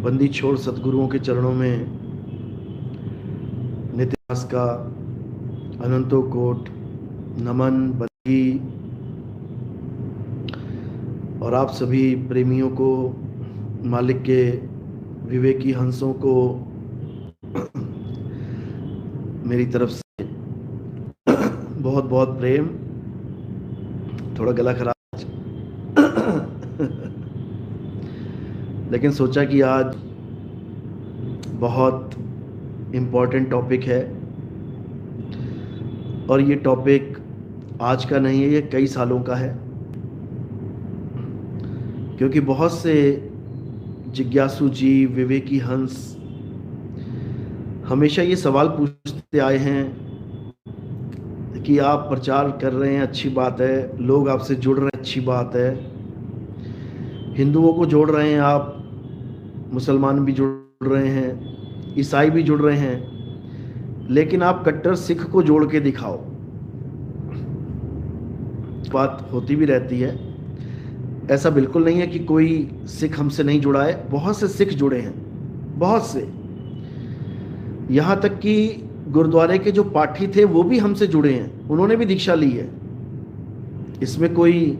बंदी छोड़ सतगुरुओं के चरणों में नित्य दास का अनंतो कोट नमन बंदगी और आप सभी प्रेमियों को, मालिक के विवेकी हंसों को मेरी तरफ से बहुत बहुत प्रेम। थोड़ा गला खराब लेकिन सोचा कि आज बहुत इम्पोर्टेंट टॉपिक है और ये टॉपिक आज का नहीं है, ये कई सालों का है, क्योंकि बहुत से जिज्ञासु जीव, विवेकी हंस हमेशा ये सवाल पूछते आए हैं कि आप प्रचार कर रहे हैं, अच्छी बात है, लोग आपसे जुड़ रहे हैं, अच्छी बात है, हिंदुओं को जोड़ रहे हैं आप, मुसलमान भी जुड़ रहे हैं, ईसाई भी जुड़ रहे हैं, लेकिन आप कट्टर सिख को जोड़ के दिखाओ। बात होती भी रहती है, ऐसा बिल्कुल नहीं है कि कोई सिख हमसे नहीं जुड़ा है, बहुत से सिख जुड़े हैं, बहुत से। यहाँ तक कि गुरुद्वारे के जो पाठी थे वो भी हमसे जुड़े हैं, उन्होंने भी दीक्षा ली है, इसमें कोई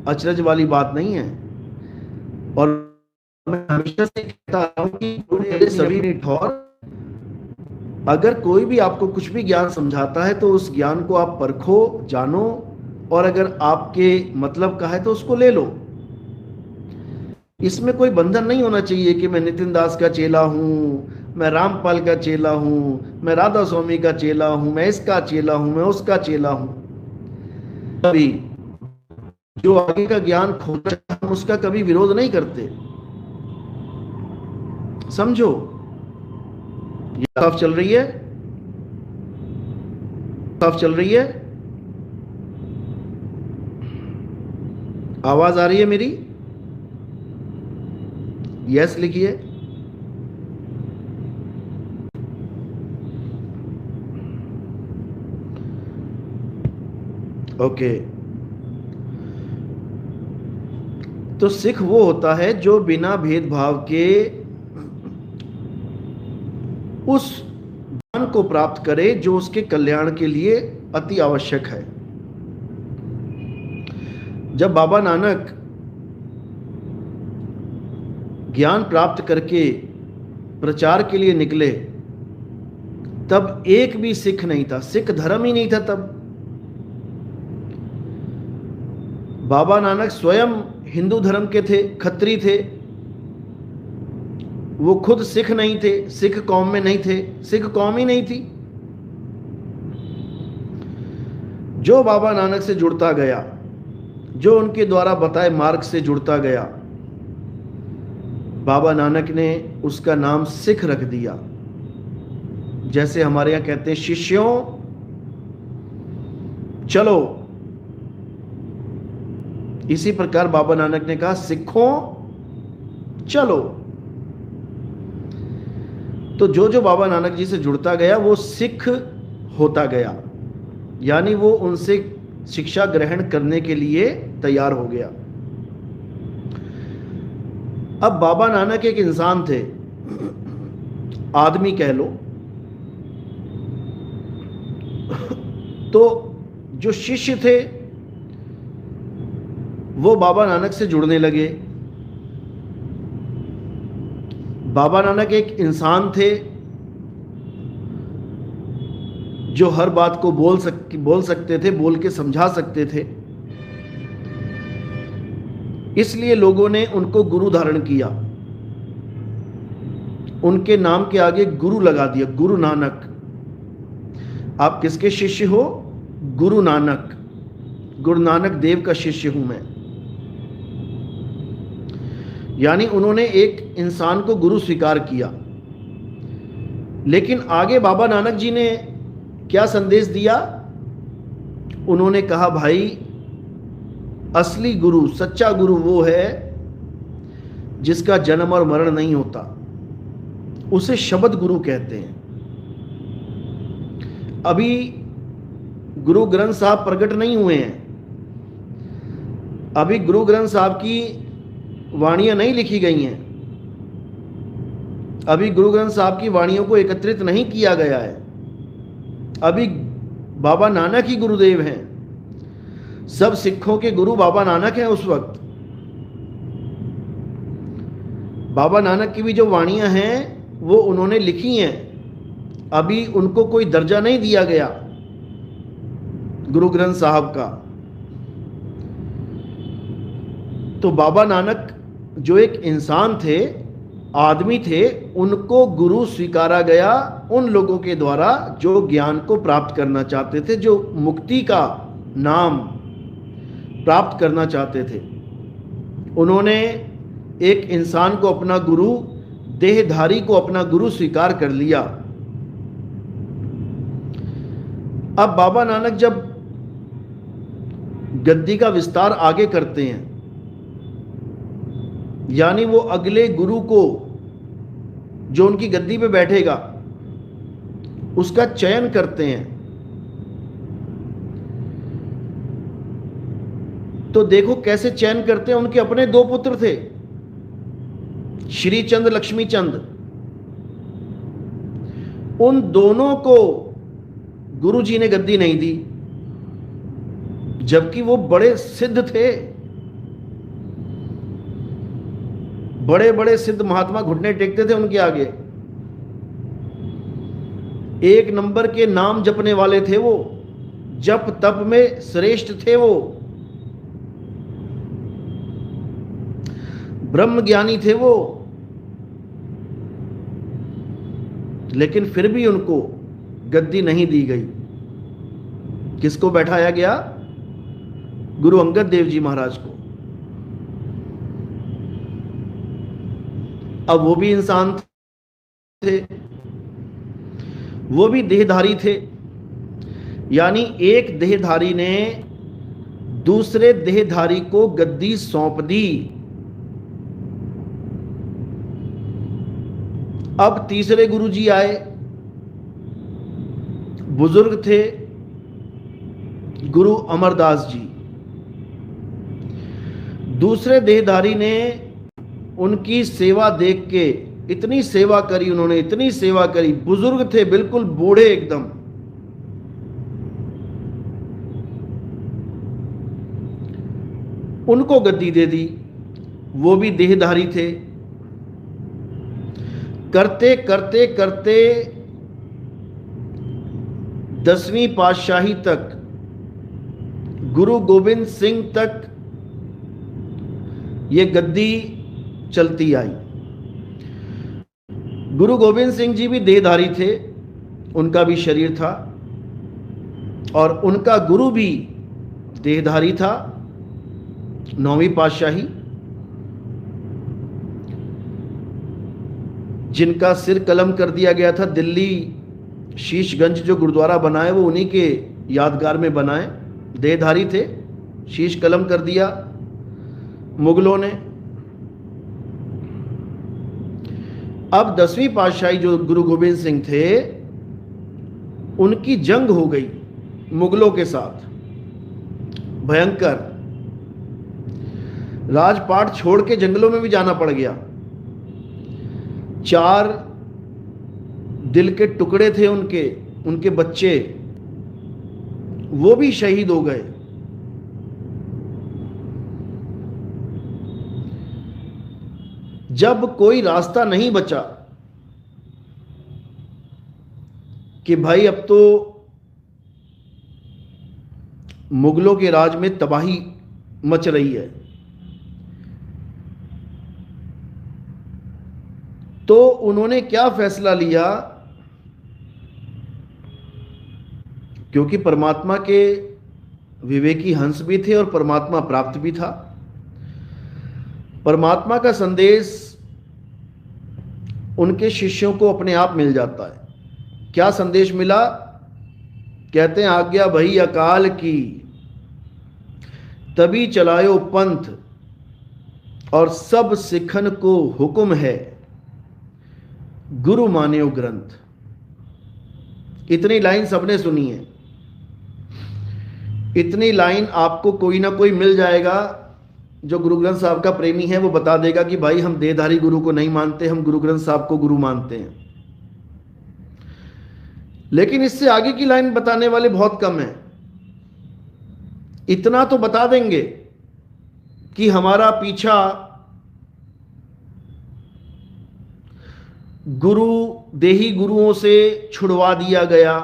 अचरज वाली बात नहीं है। और मैं हमेशा से कहता हूं कि सभी निठौर, अगर कोई भी आपको कुछ भी ज्ञान समझाता है तो उस ज्ञान को आप परखो, जानो, और अगर आपके मतलब का है तो उसको ले लो। इसमें कोई बंधन नहीं होना चाहिए कि मैं नितिन दास का चेला हूं, मैं रामपाल का चेला हूं, मैं राधा स्वामी का चेला हूं, मैं इसका चेला हूं, मैं उसका चेला हूं। कभी जो आगे का ज्ञान खोजना चाहता हम उसका कभी विरोध नहीं करते, समझो। ये साफ चल रही है, साफ चल रही है, आवाज आ रही है मेरी? यस लिखिए। ओके, तो सिख वो होता है जो बिना भेदभाव के उस ज्ञान को प्राप्त करे जो उसके कल्याण के लिए अति आवश्यक है। जब बाबा नानक ज्ञान प्राप्त करके प्रचार के लिए निकले, तब एक भी सिख नहीं था, सिख धर्म ही नहीं था तब। बाबा नानक स्वयं हिंदू धर्म के थे, खत्री थे, वो खुद सिख नहीं थे, सिख कौम में नहीं थे, सिख कौम ही नहीं थी। जो बाबा नानक से जुड़ता गया, जो उनके द्वारा बताए मार्ग से जुड़ता गया, बाबा नानक ने उसका नाम सिख रख दिया। जैसे हमारे यहां कहते हैं शिष्यों चलो, इसी प्रकार बाबा नानक ने कहा सिखों चलो। तो जो जो बाबा नानक जी से जुड़ता गया वो सिख होता गया, यानी वो उनसे शिक्षा ग्रहण करने के लिए तैयार हो गया। अब बाबा नानक एक इंसान थे, आदमी कह लो, तो जो शिष्य थे वो बाबा नानक से जुड़ने लगे। बाबा नानक एक इंसान थे जो हर बात को बोल सकते थे, बोल के समझा सकते थे, इसलिए लोगों ने उनको गुरु धारण किया, उनके नाम के आगे गुरु लगा दिया, गुरु नानक। आप किसके शिष्य हो? गुरु नानक, गुरु नानक देव का शिष्य हूं मैं। यानी उन्होंने एक इंसान को गुरु स्वीकार किया। लेकिन आगे बाबा नानक जी ने क्या संदेश दिया? उन्होंने कहा भाई, असली गुरु, सच्चा गुरु वो है जिसका जन्म और मरण नहीं होता, उसे शब्द गुरु कहते हैं। अभी गुरु ग्रंथ साहब प्रकट नहीं हुए हैं, अभी गुरु ग्रंथ साहब की वाणियां नहीं लिखी गई हैं, अभी गुरु ग्रंथ साहब की वाणियों को एकत्रित नहीं किया गया है। अभी बाबा नानक ही गुरुदेव हैं। सब सिखों के गुरु बाबा नानक हैं उस वक्त। बाबा नानक की भी जो वाणियां हैं वो उन्होंने लिखी हैं। अभी उनको कोई दर्जा नहीं दिया गया गुरु ग्रंथ साहब का। तो बाबा नानक जो एक इंसान थे, आदमी थे, उनको गुरु स्वीकारा गया उन लोगों के द्वारा जो ज्ञान को प्राप्त करना चाहते थे, जो मुक्ति का नाम प्राप्त करना चाहते थे। उन्होंने एक इंसान को अपना गुरु, देहधारी को अपना गुरु स्वीकार कर लिया। अब बाबा नानक जब गद्दी का विस्तार आगे करते हैं, यानी वो अगले गुरु को जो उनकी गद्दी पे बैठेगा उसका चयन करते हैं, तो देखो कैसे चयन करते हैं। उनके अपने दो पुत्र थे, श्री चंद, लक्ष्मी चंद। उन दोनों को गुरु जी ने गद्दी नहीं दी, जबकि वो बड़े सिद्ध थे। बड़े बड़े सिद्ध महात्मा घुटने टेकते थे उनके आगे। एक नंबर के नाम जपने वाले थे वो, जप तप में श्रेष्ठ थे वो, ब्रह्म ज्ञानी थे वो। लेकिन फिर भी उनको गद्दी नहीं दी गई। किसको बैठाया गया? गुरु अंगद देव जी महाराज को। अब वो भी इंसान थे, वो भी देहधारी थे। यानी एक देहधारी ने दूसरे देहधारी को गद्दी सौंप दी। अब तीसरे गुरुजी आए, बुजुर्ग थे गुरु अमरदास जी। दूसरे देहधारी ने उनकी सेवा देख के इतनी सेवा करी, उन्होंने इतनी सेवा करी, बुजुर्ग थे बिल्कुल बूढ़े एकदम। उनको गद्दी दे दी, वो भी देहधारी थे। करते करते करते 10वीं पातशाही तक, गुरु गोविंद सिंह तक ये गद्दी चलती आई। गुरु गोविंद सिंह जी भी देहधारी थे, उनका भी शरीर था, और उनका गुरु भी देहधारी था, 9वीं पातशाही, जिनका सिर कलम कर दिया गया था। दिल्ली शीशगंज जो गुरुद्वारा बनाए वो उन्हीं के यादगार में बनाए। देहधारी थे, शीश कलम कर दिया मुगलों ने। अब 10वीं पातशाही जो गुरु गोविंद सिंह थे, उनकी जंग हो गई मुगलों के साथ, भयंकर। राजपाट छोड़ के जंगलों में भी जाना पड़ गया। 4 दिल के टुकड़े थे उनके बच्चे, वो भी शहीद हो गए। जब कोई रास्ता नहीं बचा कि भाई अब तो मुगलों के राज में तबाही मच रही है, तो उन्होंने क्या फैसला लिया, क्योंकि परमात्मा के विवेकी हंस भी थे और परमात्मा प्राप्त भी था। परमात्मा का संदेश उनके शिष्यों को अपने आप मिल जाता है। क्या संदेश मिला? कहते हैं, आज्ञा भई अकाल की, तभी चलायो पंथ, और सब सिखन को हुक्म है, गुरु मान्यो ग्रंथ। इतनी लाइन सबने सुनी है। इतनी लाइन आपको कोई ना कोई मिल जाएगा जो गुरु ग्रंथ साहब का प्रेमी है वो बता देगा कि भाई हम देहधारी गुरु को नहीं मानते, हम गुरु ग्रंथ साहब को गुरु मानते हैं। लेकिन इससे आगे की लाइन बताने वाले बहुत कम हैं। इतना तो बता देंगे कि हमारा पीछा गुरु देही गुरुओं से छुड़वा दिया गया।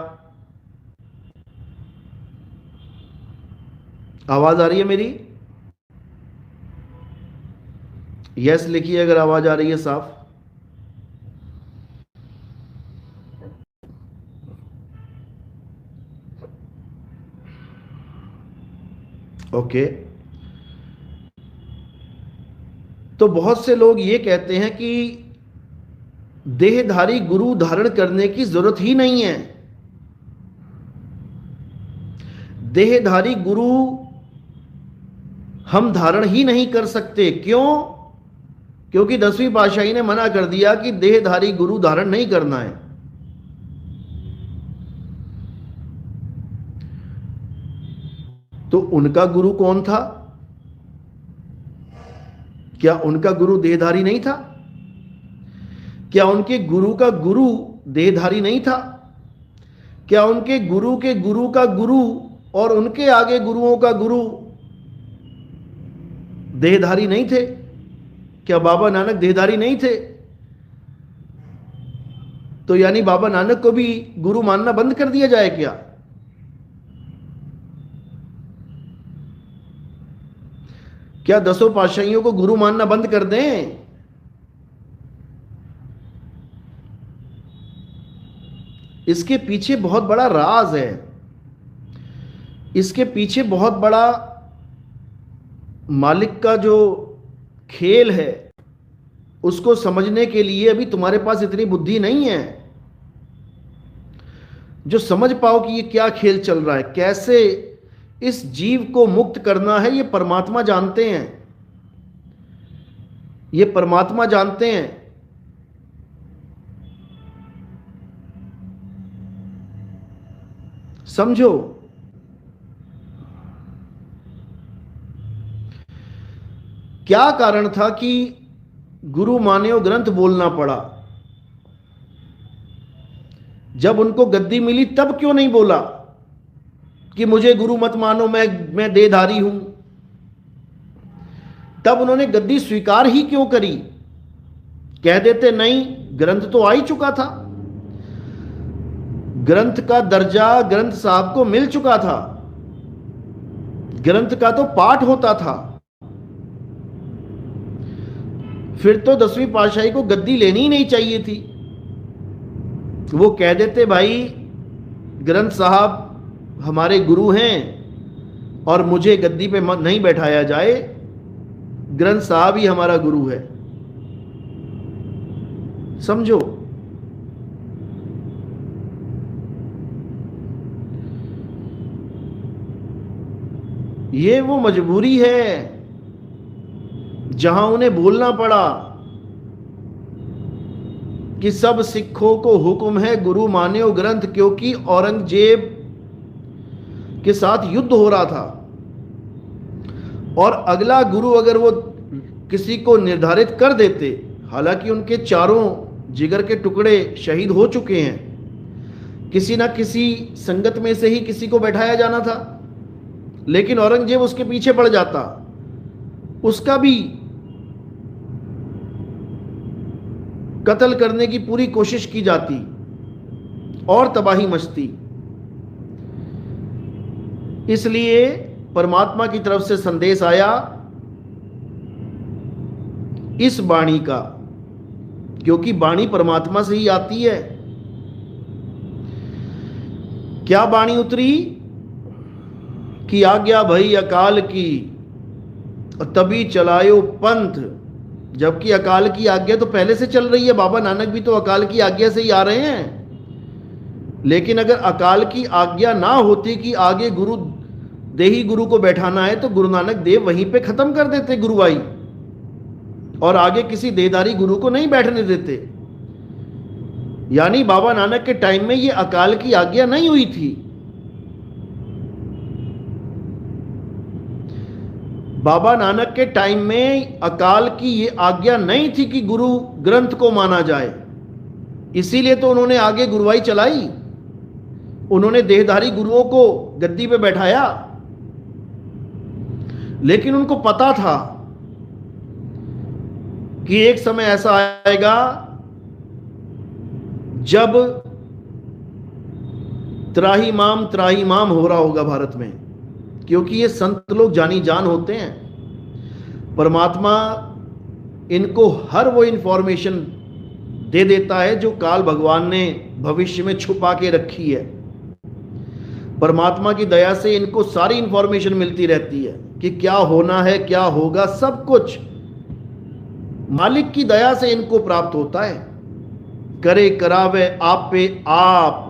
आवाज आ रही है मेरी? यस लिखिए अगर आवाज आ रही है साफ। ओके। तो बहुत से लोग ये कहते हैं कि देहधारी गुरु धारण करने की जरूरत ही नहीं है। देहधारी गुरु हम धारण ही नहीं कर सकते। क्यों? क्योंकि 10वीं पातशाही ने मना कर दिया कि देहधारी गुरु धारण नहीं करना है। तो उनका गुरु कौन था? क्या उनका गुरु देहधारी नहीं था? क्या उनके गुरु का गुरु देहधारी नहीं था? क्या उनके गुरु के गुरु का गुरु और उनके आगे गुरुओं का गुरु देहधारी नहीं थे? क्या बाबा नानक देहधारी नहीं थे? तो यानी बाबा नानक को भी गुरु मानना बंद कर दिया जाए क्या? क्या 10 पातशाहियों को गुरु मानना बंद कर दें? इसके पीछे बहुत बड़ा राज है। इसके पीछे बहुत बड़ा मालिक का जो खेल है उसको समझने के लिए अभी तुम्हारे पास इतनी बुद्धि नहीं है जो समझ पाओ कि ये क्या खेल चल रहा है, कैसे इस जीव को मुक्त करना है। ये परमात्मा जानते हैं, ये परमात्मा जानते हैं। समझो, क्या कारण था कि गुरु मान्यो ग्रंथ बोलना पड़ा? जब उनको गद्दी मिली तब क्यों नहीं बोला कि मुझे गुरु मत मानो, मैं देहधारी हूं? तब उन्होंने गद्दी स्वीकार ही क्यों करी? कह देते नहीं, ग्रंथ तो आ ही चुका था, ग्रंथ का दर्जा ग्रंथ साहब को मिल चुका था, ग्रंथ का तो पाठ होता था। फिर तो 10वीं पातशाही को गद्दी लेनी ही नहीं चाहिए थी। वो कह देते भाई ग्रंथ साहब हमारे गुरु हैं और मुझे गद्दी पे नहीं बैठाया जाए, ग्रंथ साहब ही हमारा गुरु है। समझो, ये वो मजबूरी है जहां उन्हें बोलना पड़ा कि सब सिखों को हुक्म है गुरु मान्यो ग्रंथ, क्योंकि औरंगजेब के साथ युद्ध हो रहा था और अगला गुरु अगर वो किसी को निर्धारित कर देते, हालांकि उनके चारों जिगर के टुकड़े शहीद हो चुके हैं, किसी ना किसी संगत में से ही किसी को बैठाया जाना था, लेकिन औरंगजेब उसके पीछे पड़ जाता, उसका भी कत्ल करने की पूरी कोशिश की जाती और तबाही मचती। इसलिए परमात्मा की तरफ से संदेश आया इस वाणी का, क्योंकि वाणी परमात्मा से ही आती है। क्या वाणी उतरी कि आज्ञा भई अकाल की तभी चलायो पंथ, जबकि अकाल की आज्ञा तो पहले से चल रही है। बाबा नानक भी तो अकाल की आज्ञा से ही आ रहे हैं। लेकिन अगर अकाल की आज्ञा ना होती कि आगे गुरु देही गुरु को बैठाना है, तो गुरु नानक देव वहीं पे खत्म कर देते गुरुवाई और आगे किसी देहधारी गुरु को नहीं बैठने देते। यानी बाबा नानक के टाइम में ये अकाल की आज्ञा नहीं हुई थी। बाबा नानक के टाइम में अकाल की ये आज्ञा नहीं थी कि गुरु ग्रंथ को माना जाए, इसीलिए तो उन्होंने आगे गुरुवाई चलाई, उन्होंने देहधारी गुरुओं को गद्दी पे बैठाया। लेकिन उनको पता था कि एक समय ऐसा आएगा जब त्राहिमाम हो रहा होगा भारत में, क्योंकि ये संत लोग जानी जान होते हैं। परमात्मा इनको हर वो इंफॉर्मेशन दे देता है जो काल भगवान ने भविष्य में छुपा के रखी है। परमात्मा की दया से इनको सारी इंफॉर्मेशन मिलती रहती है कि क्या होना है, क्या होगा, सब कुछ मालिक की दया से इनको प्राप्त होता है। करे करावे आप पे आप,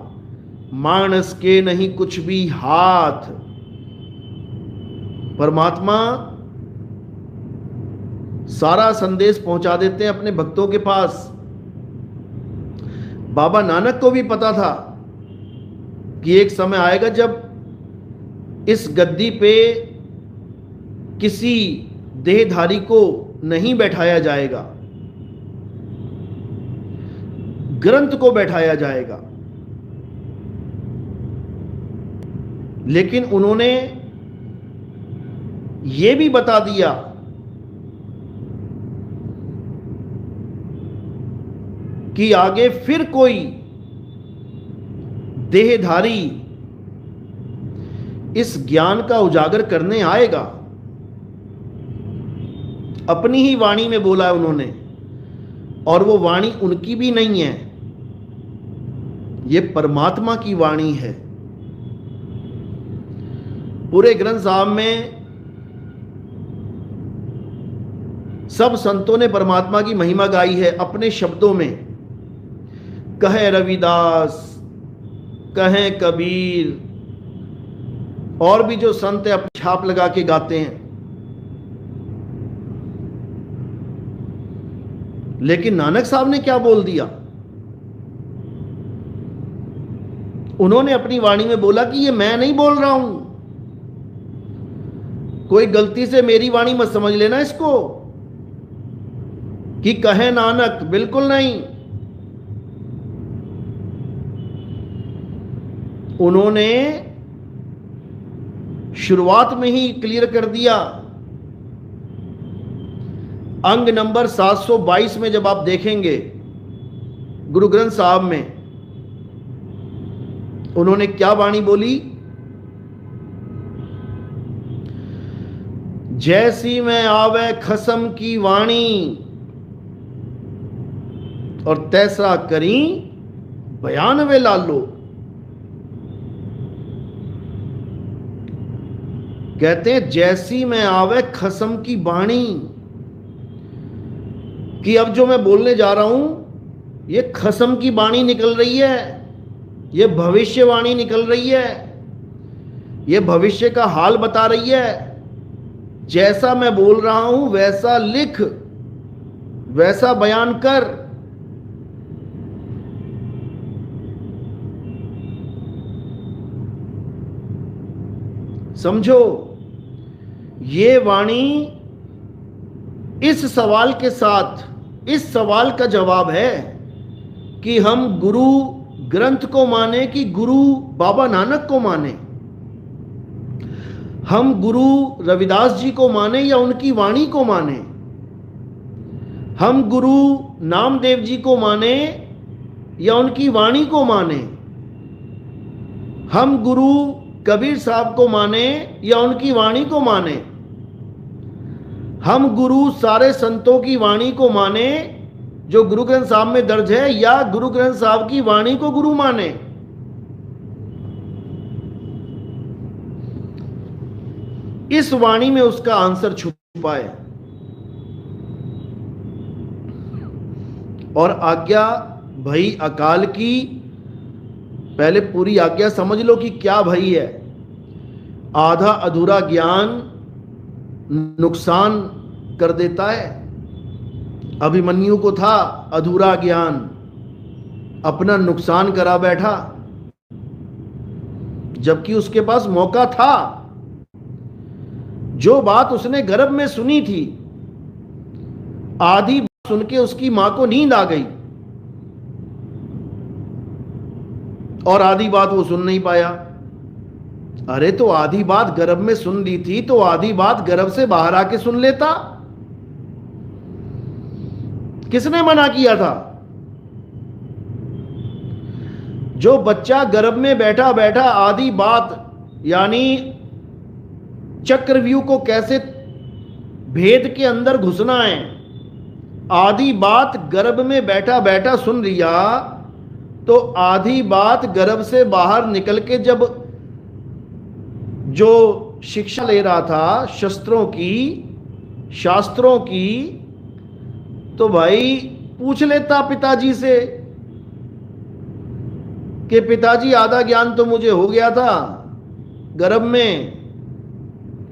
मानस के नहीं कुछ भी हाथ। परमात्मा सारा संदेश पहुंचा देते हैं अपने भक्तों के पास। बाबा नानक को भी पता था कि एक समय आएगा जब इस गद्दी पे किसी देहधारी को नहीं बैठाया जाएगा, ग्रंथ को बैठाया जाएगा। लेकिन उन्होंने ये भी बता दिया कि आगे फिर कोई देहधारी इस ज्ञान का उजागर करने आएगा। अपनी ही वाणी में बोला है उन्होंने, और वो वाणी उनकी भी नहीं है, ये परमात्मा की वाणी है। पूरे ग्रंथ साहब में सब संतों ने परमात्मा की महिमा गाई है अपने शब्दों में। कहे रविदास, कहे कबीर, और भी जो संत है अपनी छाप लगा के गाते हैं। लेकिन नानक साहब ने क्या बोल दिया? उन्होंने अपनी वाणी में बोला कि ये मैं नहीं बोल रहा हूं, कोई गलती से मेरी वाणी मत समझ लेना इसको कि कहे नानक, बिल्कुल नहीं। उन्होंने शुरुआत में ही क्लियर कर दिया। अंग नंबर 722 में जब आप देखेंगे गुरु ग्रंथ साहब में, उन्होंने क्या वाणी बोली? जैसी में आवे खसम की वाणी, और तैसा करी बयान वे लालो। कहते हैं जैसी में आवे खसम की वाणी, कि अब जो मैं बोलने जा रहा हूं ये खसम की वाणी निकल रही है, ये भविष्यवाणी निकल रही है, ये भविष्य का हाल बता रही है। जैसा मैं बोल रहा हूं वैसा लिख, वैसा बयान कर। समझो, ये वाणी इस सवाल के साथ, इस सवाल का जवाब है कि हम गुरु ग्रंथ को माने कि गुरु बाबा नानक को माने, हम गुरु रविदास जी को माने या उनकी वाणी को माने, हम गुरु नामदेव जी को माने या उनकी वाणी को माने, हम गुरु कबीर साहब को माने या उनकी वाणी को माने, हम गुरु सारे संतों की वाणी को माने जो गुरु ग्रंथ साहब में दर्ज है, या गुरु ग्रंथ साहब की वाणी को गुरु माने। इस वाणी में उसका आंसर छुपा है। और आज्ञा भई अकाल की, पहले पूरी आज्ञा समझ लो कि क्या भई है। आधा अधूरा ज्ञान नुकसान कर देता है। अभिमन्यु को था अधूरा ज्ञान, अपना नुकसान करा बैठा, जबकि उसके पास मौका था। जो बात उसने गर्भ में सुनी थी, आधी बात सुन के उसकी मां को नींद आ गई और आधी बात वो सुन नहीं पाया। अरे तो आधी बात गर्भ में सुन ली थी तो आधी बात गर्भ से बाहर आके सुन लेता। किसने मना किया था? जो बच्चा गर्भ में बैठा बैठा आधी बात यानी चक्रव्यूह को कैसे भेद के अंदर घुसना है, आधी बात गर्भ में बैठा बैठा सुन लिया, तो आधी बात गर्भ से बाहर निकल के जब जो शिक्षा ले रहा था शस्त्रों की, शास्त्रों की, तो भाई पूछ लेता पिताजी से कि पिताजी आधा ज्ञान तो मुझे हो गया था गर्भ में,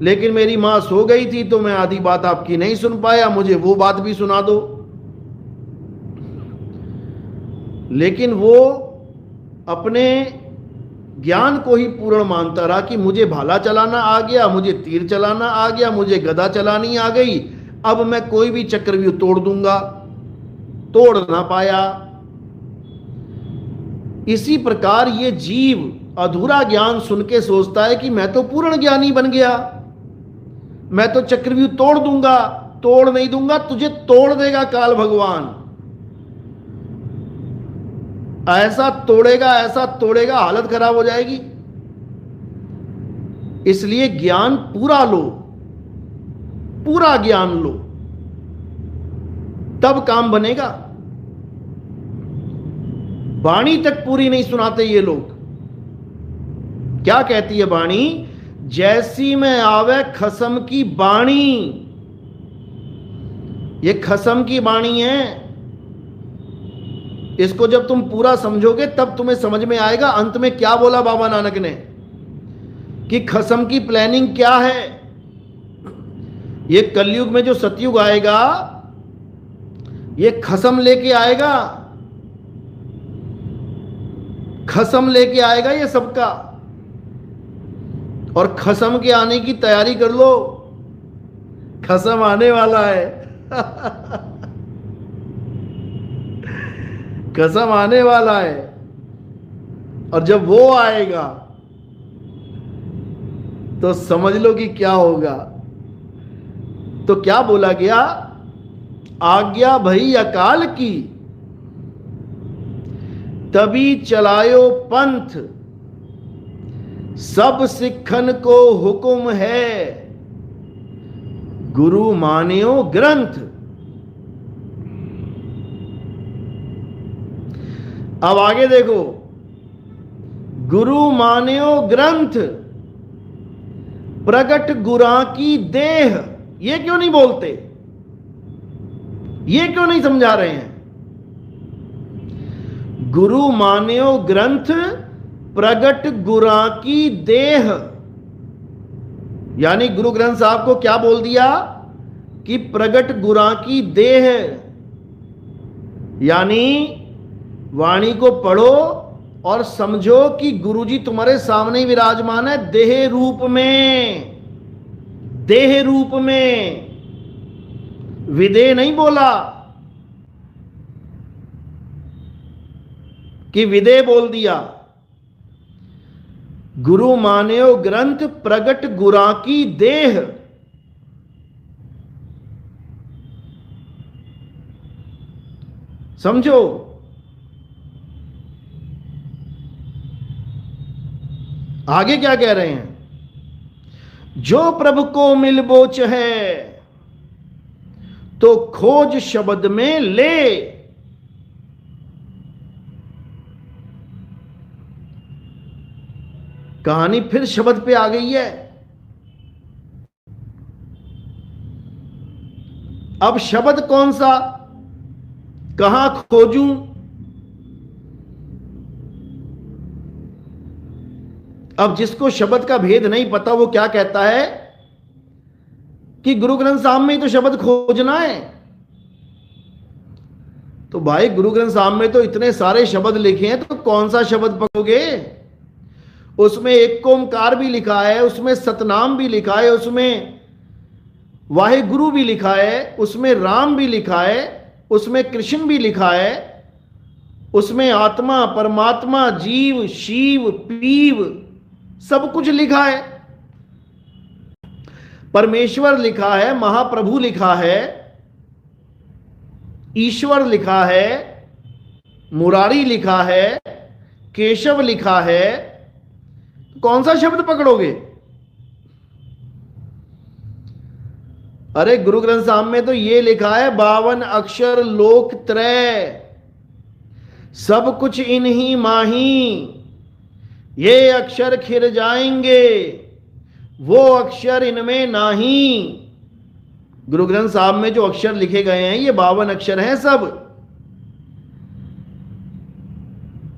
लेकिन मेरी मां सो गई थी तो मैं आधी बात आपकी नहीं सुन पाया, मुझे वो बात भी सुना दो। लेकिन वो अपने ज्ञान को ही पूर्ण मानता रहा कि मुझे भाला चलाना आ गया, मुझे तीर चलाना आ गया, मुझे गदा चलानी आ गई, अब मैं कोई भी चक्रव्यूह तोड़ दूंगा। तोड़ ना पाया। इसी प्रकार ये जीव अधूरा ज्ञान सुन के सोचता है कि मैं तो पूर्ण ज्ञानी बन गया, मैं तो चक्रव्यूह तोड़ दूंगा। तोड़ नहीं दूंगा, तुझे तोड़ देगा काल भगवान। ऐसा तोड़ेगा हालत खराब हो जाएगी। इसलिए ज्ञान पूरा लो, पूरा ज्ञान लो, तब काम बनेगा। वाणी तक पूरी नहीं सुनाते ये लोग। क्या कहती है वाणी? जैसी में आवे खसम की बाणी। ये खसम की बाणी है। इसको जब तुम पूरा समझोगे तब तुम्हें समझ में आएगा अंत में क्या बोला बाबा नानक ने, कि खसम की प्लानिंग क्या है। ये कलयुग में जो सतयुग आएगा ये खसम लेके आएगा, खसम लेके आएगा ये सबका। और खसम के आने की तैयारी कर लो, खसम आने वाला है। कसम आने वाला है। और जब वो आएगा तो समझ लो कि क्या होगा। तो क्या बोला गया? आज्ञा भई अकाल की, तभी चलायो पंथ, सब सिखन को हुक्म है, गुरु मान्यो ग्रंथ। अब आगे देखो, गुरु मान्यो ग्रंथ, प्रगट गुरा की देह। ये क्यों नहीं बोलते? ये क्यों नहीं समझा रहे हैं? गुरु मान्यो ग्रंथ, प्रगट गुरा की देह। यानी गुरु ग्रंथ साहब को क्या बोल दिया कि प्रगट गुरा की देह। यानी वाणी को पढ़ो और समझो कि गुरुजी तुम्हारे सामने विराजमान है देह रूप में। देह रूप में, विदेह नहीं बोला कि विदेह बोल दिया। गुरु मान्यो ग्रंथ, प्रगट गुरा की देह। समझो। आगे क्या कह रहे हैं? जो प्रभु को मिलबोच है तो खोज शब्द में ले। कहानी फिर शब्द पे आ गई है। अब शब्द कौन सा, कहां खोजूं? अब जिसको शब्द का भेद नहीं पता वो क्या कहता है कि गुरु ग्रंथ साहब में ही तो शब्द खोजना है। तो भाई गुरु ग्रंथ साहब में तो इतने सारे शब्द लिखे हैं, तो कौन सा शब्द पढ़ोगे? उसमें एक ओंकार भी लिखा है, उसमें सतनाम भी लिखा है, उसमें वाहे गुरु भी लिखा है, उसमें राम भी लिखा है, उसमें कृष्ण भी लिखा है, उसमें आत्मा, परमात्मा, जीव, शिव, पीव सब कुछ लिखा है। परमेश्वर लिखा है, महाप्रभु लिखा है, ईश्वर लिखा है, मुरारी लिखा है, केशव लिखा है। कौन सा शब्द पकड़ोगे? अरे गुरु ग्रंथ साहब में तो ये लिखा है 52 अक्षर लोक त्रय, सब कुछ इन्हीं माही, ये अक्षर खिर जाएंगे, वो अक्षर इनमें नाही। गुरु ग्रंथ साहब में जो अक्षर लिखे गए हैं ये 52 अक्षर हैं सब।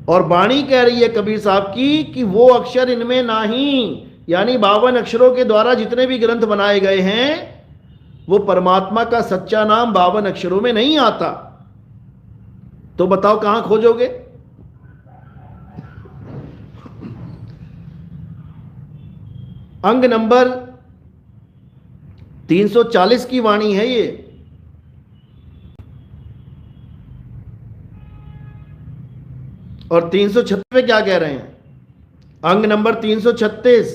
और वाणी कह रही है कबीर साहब की कि वो अक्षर इनमें नाही, यानी 52 अक्षरों के द्वारा जितने भी ग्रंथ बनाए गए हैं वो परमात्मा का सच्चा नाम 52 अक्षरों में नहीं आता। तो बताओ कहां खोजोगे? अंग नंबर 340 की वाणी है ये। और 336 पे क्या कह रहे हैं? अंग नंबर 336,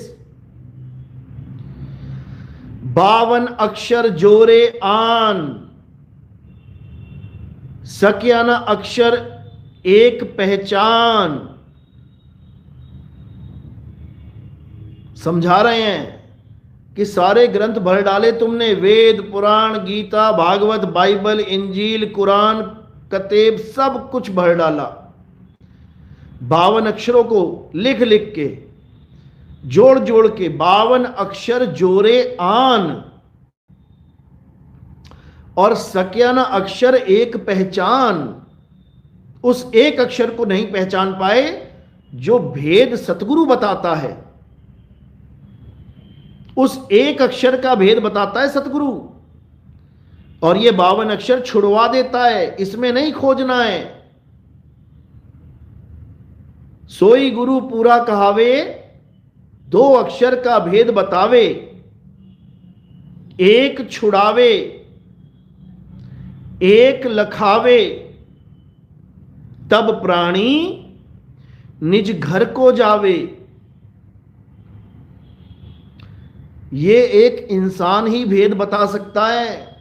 52 अक्षर जोरे आन, सक्या न अक्षर एक पहचान। समझा रहे हैं कि सारे ग्रंथ भर डाले तुमने, वेद, पुराण, गीता, भागवत, बाइबल, इंजील, कुरान, कतेब सब कुछ भर डाला। 52 अक्षरों को लिख लिख के, जोड़ जोड़ के, 52 अक्षर जोरे आन, और सक्याना अक्षर एक पहचान। उस एक अक्षर को नहीं पहचान पाए जो भेद सतगुरु बताता है। उस एक अक्षर का भेद बताता है सतगुरु, और ये 52 अक्षर छुड़वा देता है। इसमें नहीं खोजना है। सोई गुरु पूरा कहावे, 2 अक्षर का भेद बतावे, एक छुड़ावे, एक लखावे, तब प्राणी निज घर को जावे। ये एक इंसान ही भेद बता सकता है।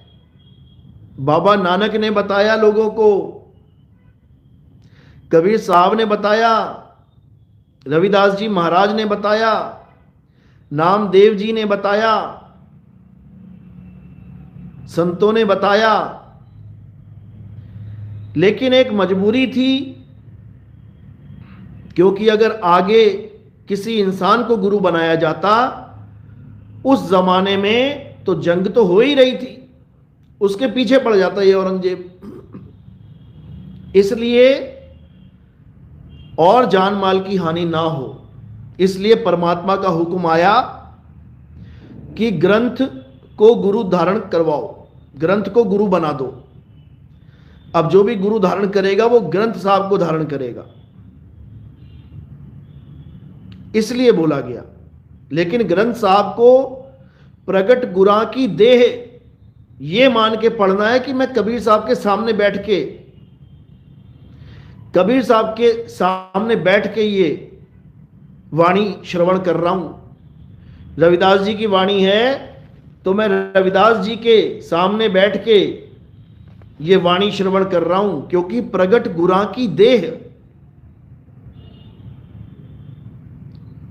बाबा नानक ने बताया लोगों को, कबीर साहब ने बताया, रविदास जी महाराज ने बताया, नामदेव जी ने बताया, संतों ने बताया। लेकिन एक मजबूरी थी, क्योंकि अगर आगे किसी इंसान को गुरु बनाया जाता, उस जमाने में तो जंग तो हो ही रही थी, उसके पीछे पड़ जाता ये औरंगजेब। इसलिए और जान माल की हानि ना हो, इसलिए परमात्मा का हुक्म आया कि ग्रंथ को गुरु धारण करवाओ, ग्रंथ को गुरु बना दो। अब जो भी गुरु धारण करेगा वो ग्रंथ साहब को धारण करेगा, इसलिए बोला गया। लेकिन ग्रंथ साहब को प्रगट गुरा की देह ये मान के पढ़ना है कि मैं कबीर साहब के सामने बैठ के, कबीर साहब के सामने बैठ के ये वाणी श्रवण कर रहा हूं। रविदास जी की वाणी है तो मैं रविदास जी के सामने बैठ के ये वाणी श्रवण कर रहा हूं, क्योंकि प्रगट गुरा की देह।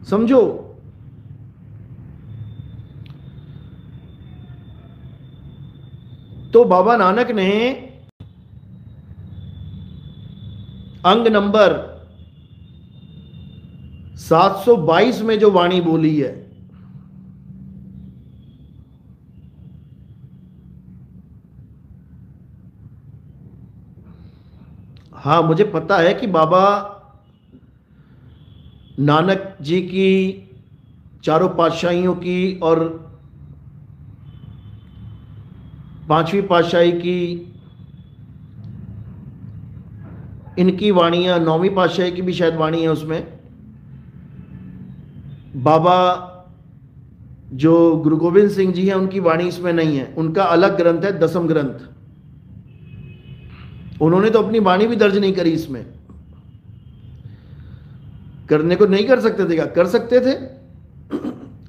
समझो, तो बाबा नानक ने अंग नंबर 722 में जो वाणी बोली है, हाँ मुझे पता है कि बाबा नानक जी की, चारों पातशाहियों की और 5वीं पातशाही की, इनकी वाणियां, 9वीं पातशाही की भी शायद वाणी है उसमें। बाबा जो गुरु गोविंद सिंह जी हैं उनकी वाणी इसमें नहीं है, उनका अलग ग्रंथ है, दसम ग्रंथ। उन्होंने तो अपनी वाणी भी दर्ज नहीं करी इसमें। करने को नहीं कर सकते थे क्या? कर सकते थे,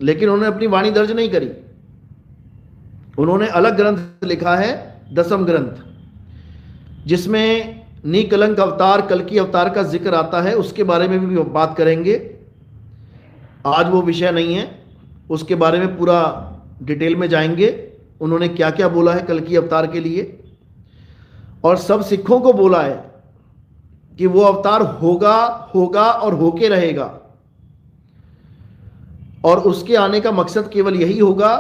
लेकिन उन्होंने अपनी वाणी दर्ज नहीं करी। उन्होंने अलग ग्रंथ लिखा है, दसम ग्रंथ, जिसमें निकलंक अवतार, कल्कि अवतार का जिक्र आता है। उसके बारे में भी बात करेंगे, आज वो विषय नहीं है। उसके बारे में पूरा डिटेल में जाएंगे, उन्होंने क्या क्या बोला है कल्कि अवतार के लिए, और सब सिखों को बोला है कि वो अवतार होगा, होगा और होके रहेगा, और उसके आने का मकसद केवल यही होगा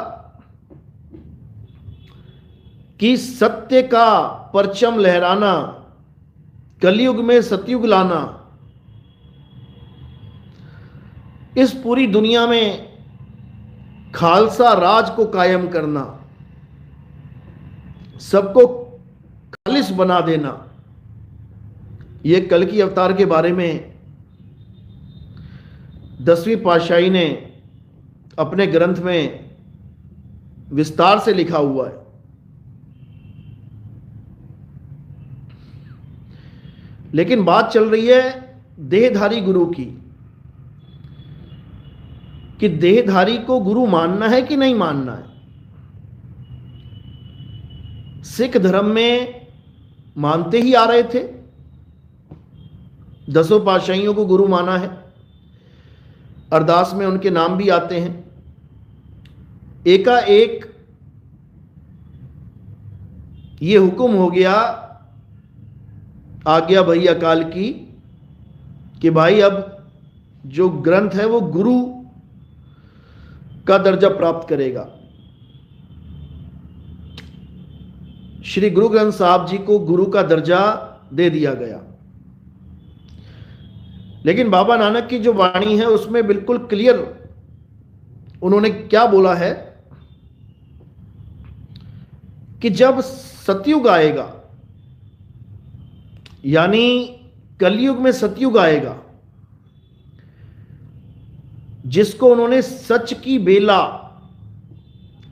कि सत्य का परचम लहराना, कलयुग में सतयुग लाना, इस पूरी दुनिया में खालसा राज को कायम करना, सबको खालिस बना देना। यह कल्कि अवतार के बारे में 10वीं पातशाही ने अपने ग्रंथ में विस्तार से लिखा हुआ है। लेकिन बात चल रही है देहधारी गुरु की, कि देहधारी को गुरु मानना है कि नहीं मानना है। सिख धर्म में मानते ही आ रहे थे, 10 पातशाहियों को गुरु माना है, अरदास में उनके नाम भी आते हैं। एकाएक ये हुक्म हो गया, आज्ञा भई अकाल की, कि भाई अब जो ग्रंथ है वो गुरु का दर्जा प्राप्त करेगा। श्री गुरु ग्रंथ साहब जी को गुरु का दर्जा दे दिया गया। लेकिन बाबा नानक की जो वाणी है उसमें बिल्कुल क्लियर उन्होंने क्या बोला है कि जब सतयुग आएगा, यानी कलयुग में सतयुग आएगा, जिसको उन्होंने सच की बेला,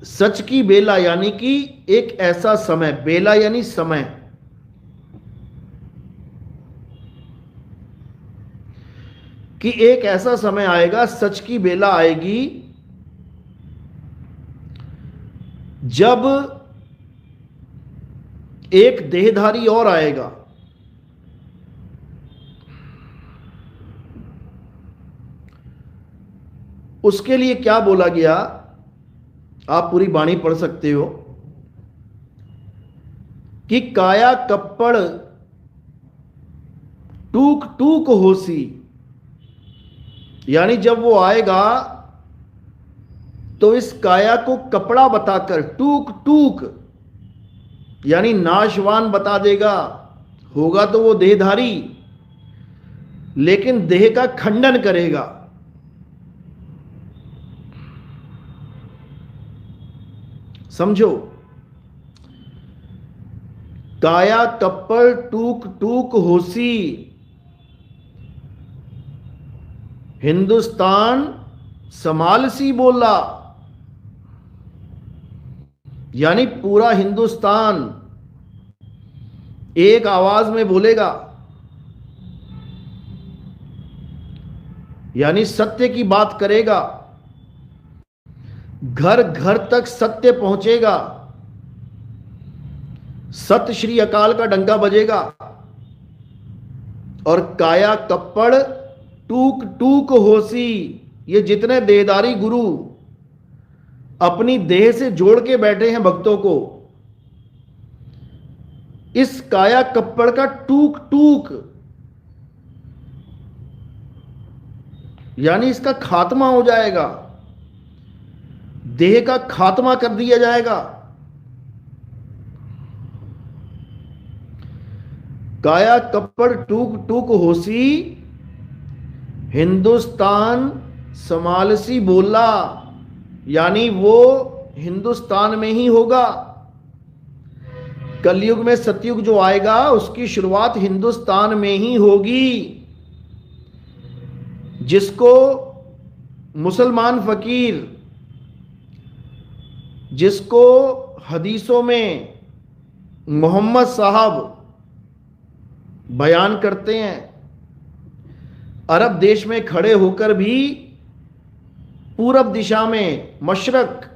सच की बेला यानी कि एक ऐसा समय, बेला यानी समय, कि एक ऐसा समय आएगा, सच की बेला आएगी, जब एक देहधारी और आएगा। उसके लिए क्या बोला गया, आप पूरी बाणी पढ़ सकते हो, कि काया कप्पड़ टूक टूक होसी, यानी जब वो आएगा तो इस काया को कपड़ा बताकर, टूक टूक यानी नाशवान बता देगा। होगा तो वो देहधारी, लेकिन देह का खंडन करेगा। समझो, काया कप्पड़ टूक टूक होसी, हिंदुस्तान समालसी बोला, यानी पूरा हिंदुस्तान एक आवाज में बोलेगा, यानी सत्य की बात करेगा, घर घर तक सत्य पहुंचेगा, सत श्री अकाल का डंका बजेगा, और काया कप्पड़ टूक टूक होसी, ये जितने देहधारी गुरु अपनी देह से जोड़ के बैठे हैं भक्तों को, इस काया कप्पड़ का टूक टूक यानी इसका खात्मा हो जाएगा, देह का खात्मा कर दिया जाएगा। काया कप्पड़ टूक टूक होसी, हिंदुस्तान समालसी बोला, यानी वो हिंदुस्तान में ही होगा। कलयुग में सतयुग जो आएगा उसकी शुरुआत हिंदुस्तान में ही होगी, जिसको मुसलमान फकीर जिसको हदीसों में मोहम्मद साहब बयान करते हैं, अरब देश में खड़े होकर भी पूरब दिशा में, मशरक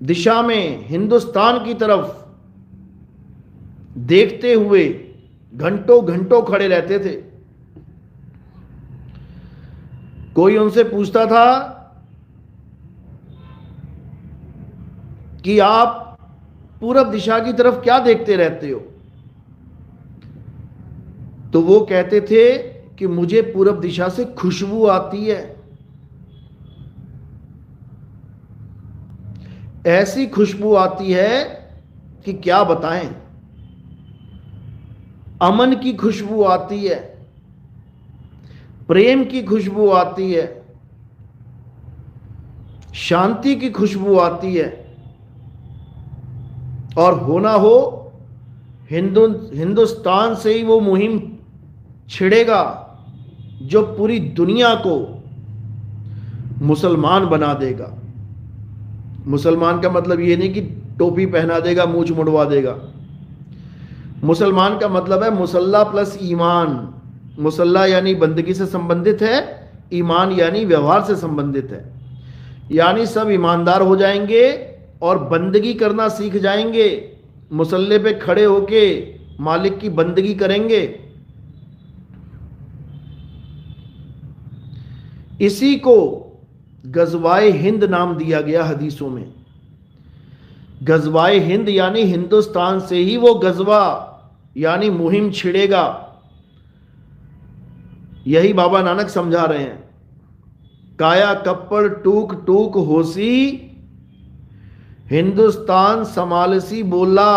दिशा में, हिंदुस्तान की तरफ देखते हुए घंटों घंटों खड़े रहते थे। कोई उनसे पूछता था कि आप पूरब दिशा की तरफ क्या देखते रहते हो, तो वो कहते थे कि मुझे पूरब दिशा से खुशबू आती है। ऐसी खुशबू आती है कि क्या बताएं। अमन की खुशबू आती है, प्रेम की खुशबू आती है, शांति की खुशबू आती है। और होना हो हिंदुस्तान से ही वो मुहिम छिड़ेगा जो पूरी दुनिया को मुसलमान बना देगा। मुसलमान का मतलब ये नहीं कि टोपी पहना देगा, मूंछ मुड़वा देगा। मुसलमान का मतलब है मुसल्ला प्लस ईमान। मुसल्ला यानी बंदगी से संबंधित है, ईमान यानी व्यवहार से संबंधित है। यानी सब ईमानदार हो जाएंगे और बंदगी करना सीख जाएंगे, मुसल्ले पे खड़े होके मालिक की बंदगी करेंगे। इसी को गज़वाए हिंद नाम दिया गया हदीसों में। गज़वाए हिंद यानी हिंदुस्तान से ही वो गज़वा यानी मुहिम छिड़ेगा। यही बाबा नानक समझा रहे हैं। काया कप्पड़ टूक टूक होसी, हिंदुस्तान समालसी बोला।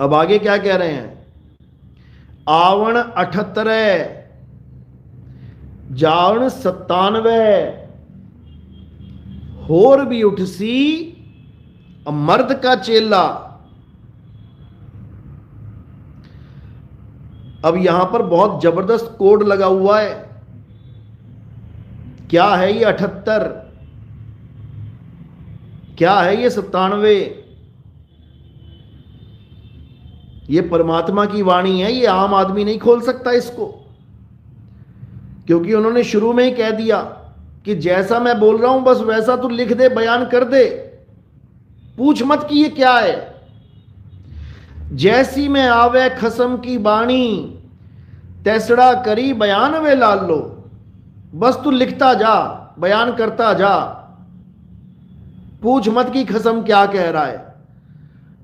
अब आगे क्या कह रहे हैं? आवण 78, जावण 97, होर भी उठसी मर्द का चेला। अब यहां पर बहुत जबरदस्त कोड लगा हुआ है। क्या है ये 78? क्या है ये 97? ये परमात्मा की वाणी है, ये आम आदमी नहीं खोल सकता इसको, क्योंकि उन्होंने शुरू में ही कह दिया कि जैसा मैं बोल रहा हूं बस वैसा तू लिख दे, बयान कर दे, पूछ मत कि ये क्या है। जैसी में आवे खसम की बाणी, तैसड़ा करी बयान वे लाल लो। बस तू लिखता जा, बयान करता जा, पूछ मत कि खसम क्या कह रहा है।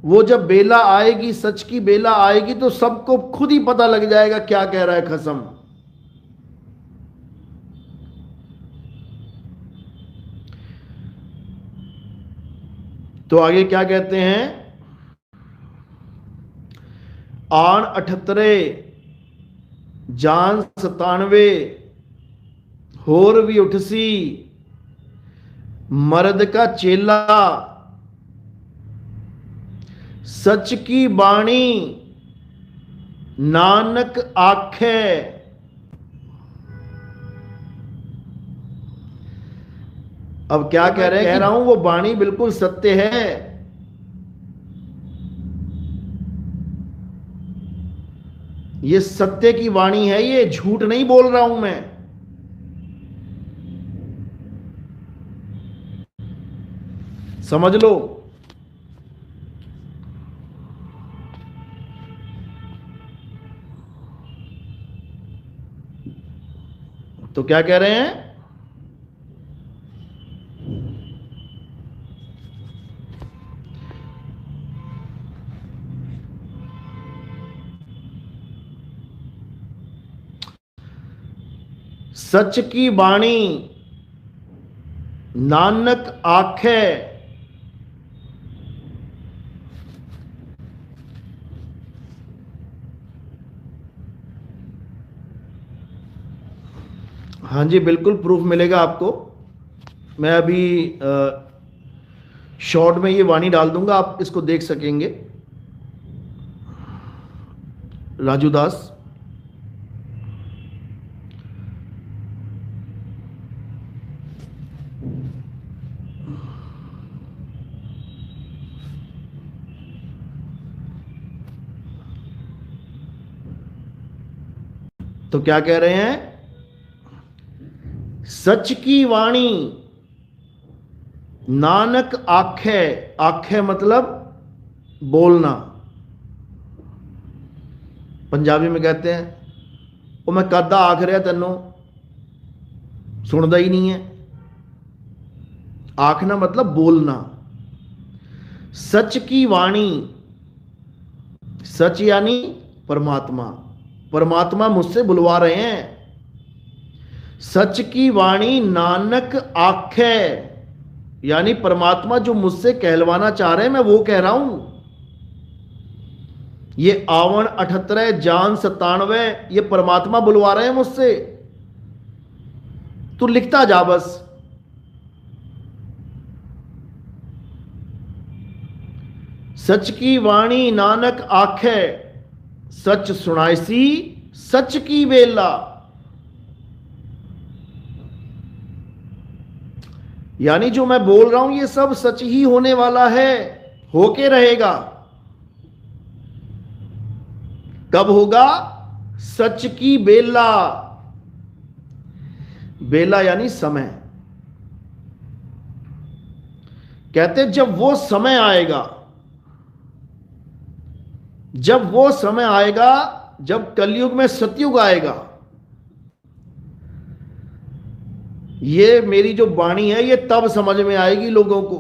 वो जब बेला आएगी, सच की बेला आएगी, तो सबको खुद ही पता लग जाएगा क्या कह रहा है खसम। तो आगे क्या कहते हैं? आन 78, जान 97, होर भी उठसी मर्द का चेला। सच की बाणी नानक आखे। अब क्या कह रहे हैं? कह रहा हूं वो बाणी बिल्कुल सत्य है। ये सत्य की वाणी है, ये झूठ नहीं बोल रहा हूं मैं। समझ लो। तो क्या कह रहे हैं? सच की बाणी नानक आखे। हाँ जी, बिल्कुल प्रूफ मिलेगा आपको। मैं अभी शॉर्ट में ये वाणी डाल दूंगा, आप इसको देख सकेंगे। राजू दास, तो क्या कह रहे हैं? सच की वाणी नानक आखे। आखे मतलब बोलना। पंजाबी में कहते हैं वो मैं कदा आख रहा तेनों, सुनता ही नहीं है। आखना मतलब बोलना। सच की वाणी, सच यानी परमात्मा। परमात्मा मुझसे बुलवा रहे हैं। सच की वाणी नानक आखे, यानी परमात्मा जो मुझसे कहलवाना चाह रहे हैं मैं वो कह रहा हूं। ये आवन 78 जान 97 ये परमात्मा बुलवा रहे हैं मुझसे। तू लिखता जा बस। सच की वाणी नानक आखे, सच सुनाइसी सच की बेला। यानी जो मैं बोल रहा हूं ये सब सच ही होने वाला है, होके रहेगा। कब होगा? सच की बेला। बेला यानी समय। कहते जब वो समय आएगा, जब वो समय आएगा, जब कलयुग में सतयुग आएगा, ये मेरी जो वाणी है ये तब समझ में आएगी लोगों को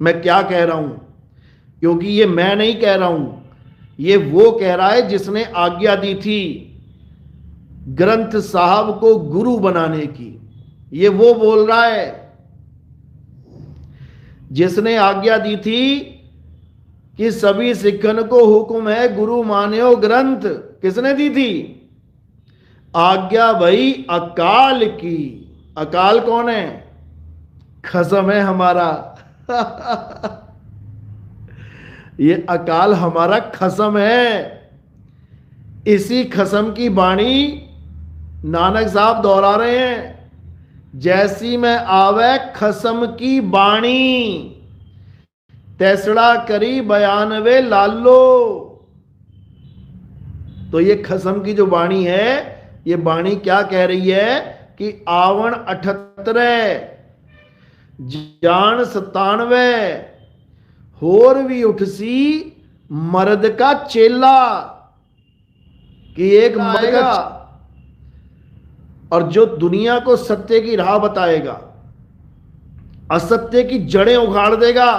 मैं क्या कह रहा हूं। क्योंकि ये मैं नहीं कह रहा हूं, ये वो कह रहा है जिसने आज्ञा दी थी ग्रंथ साहब को गुरु बनाने की। ये वो बोल रहा है जिसने आज्ञा दी थी कि सभी सिखन को हुक्म है गुरु मान्यो ग्रंथ। किसने दी थी? आज्ञा भाई अकाल की। अकाल कौन है? खसम है हमारा। ये अकाल हमारा खसम है। इसी खसम की वाणी नानक साहब दोहरा रहे हैं। जैसी में आवे खसम की वाणी, तैसड़ा करी बयानवे लालो। तो ये खसम की जो वाणी है, ये वाणी क्या कह रही है कि आवन 78 जान 97 होर भी उठसी मर्द का चेला। कि एक मर्द का और जो दुनिया को सत्य की राह बताएगा, असत्य की जड़ें उखाड़ देगा,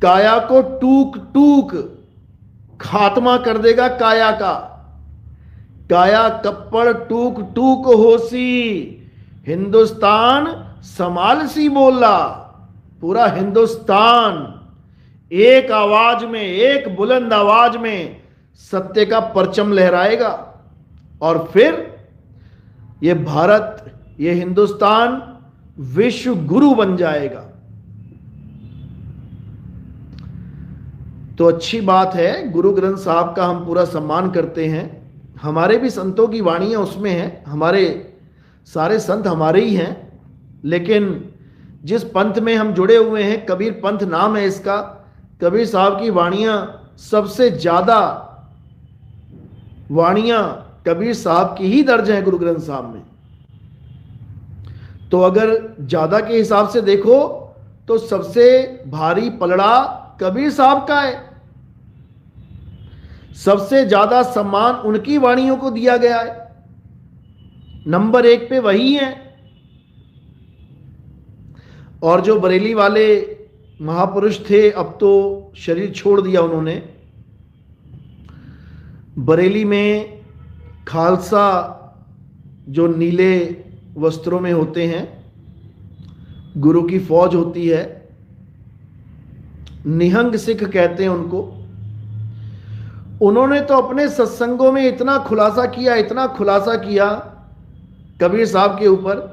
काया को टूक टूक खात्मा कर देगा काया का। काया कप्पड़ टूक टूक होसी, हिंदुस्तान समाल सी बोला। पूरा हिंदुस्तान एक आवाज में, एक बुलंद आवाज में सत्य का परचम लहराएगा। और फिर ये भारत, ये हिंदुस्तान विश्व गुरु बन जाएगा। तो अच्छी बात है, गुरु ग्रंथ साहब का हम पूरा सम्मान करते हैं। हमारे भी संतों की वाणियां उसमें हैं, हमारे सारे संत हमारे ही हैं। लेकिन जिस पंथ में हम जुड़े हुए हैं, कबीर पंथ नाम है इसका, कबीर साहब की वाणियां सबसे ज्यादा वाणियां कबीर साहब की ही दर्ज है गुरु ग्रंथ साहब में। तो अगर ज्यादा के हिसाब से देखो तो सबसे भारी पलड़ा कबीर साहब का है। सबसे ज्यादा सम्मान उनकी वाणियों को दिया गया है। नंबर 1 पे वही है। और जो बरेली वाले महापुरुष थे, अब तो शरीर छोड़ दिया उन्होंने। बरेली में खालसा जो नीले वस्त्रों में होते हैं, गुरु की फौज होती है, निहंग सिख कहते हैं उनको। उन्होंने तो अपने सत्संगों में इतना खुलासा किया, इतना खुलासा किया कबीर साहब के ऊपर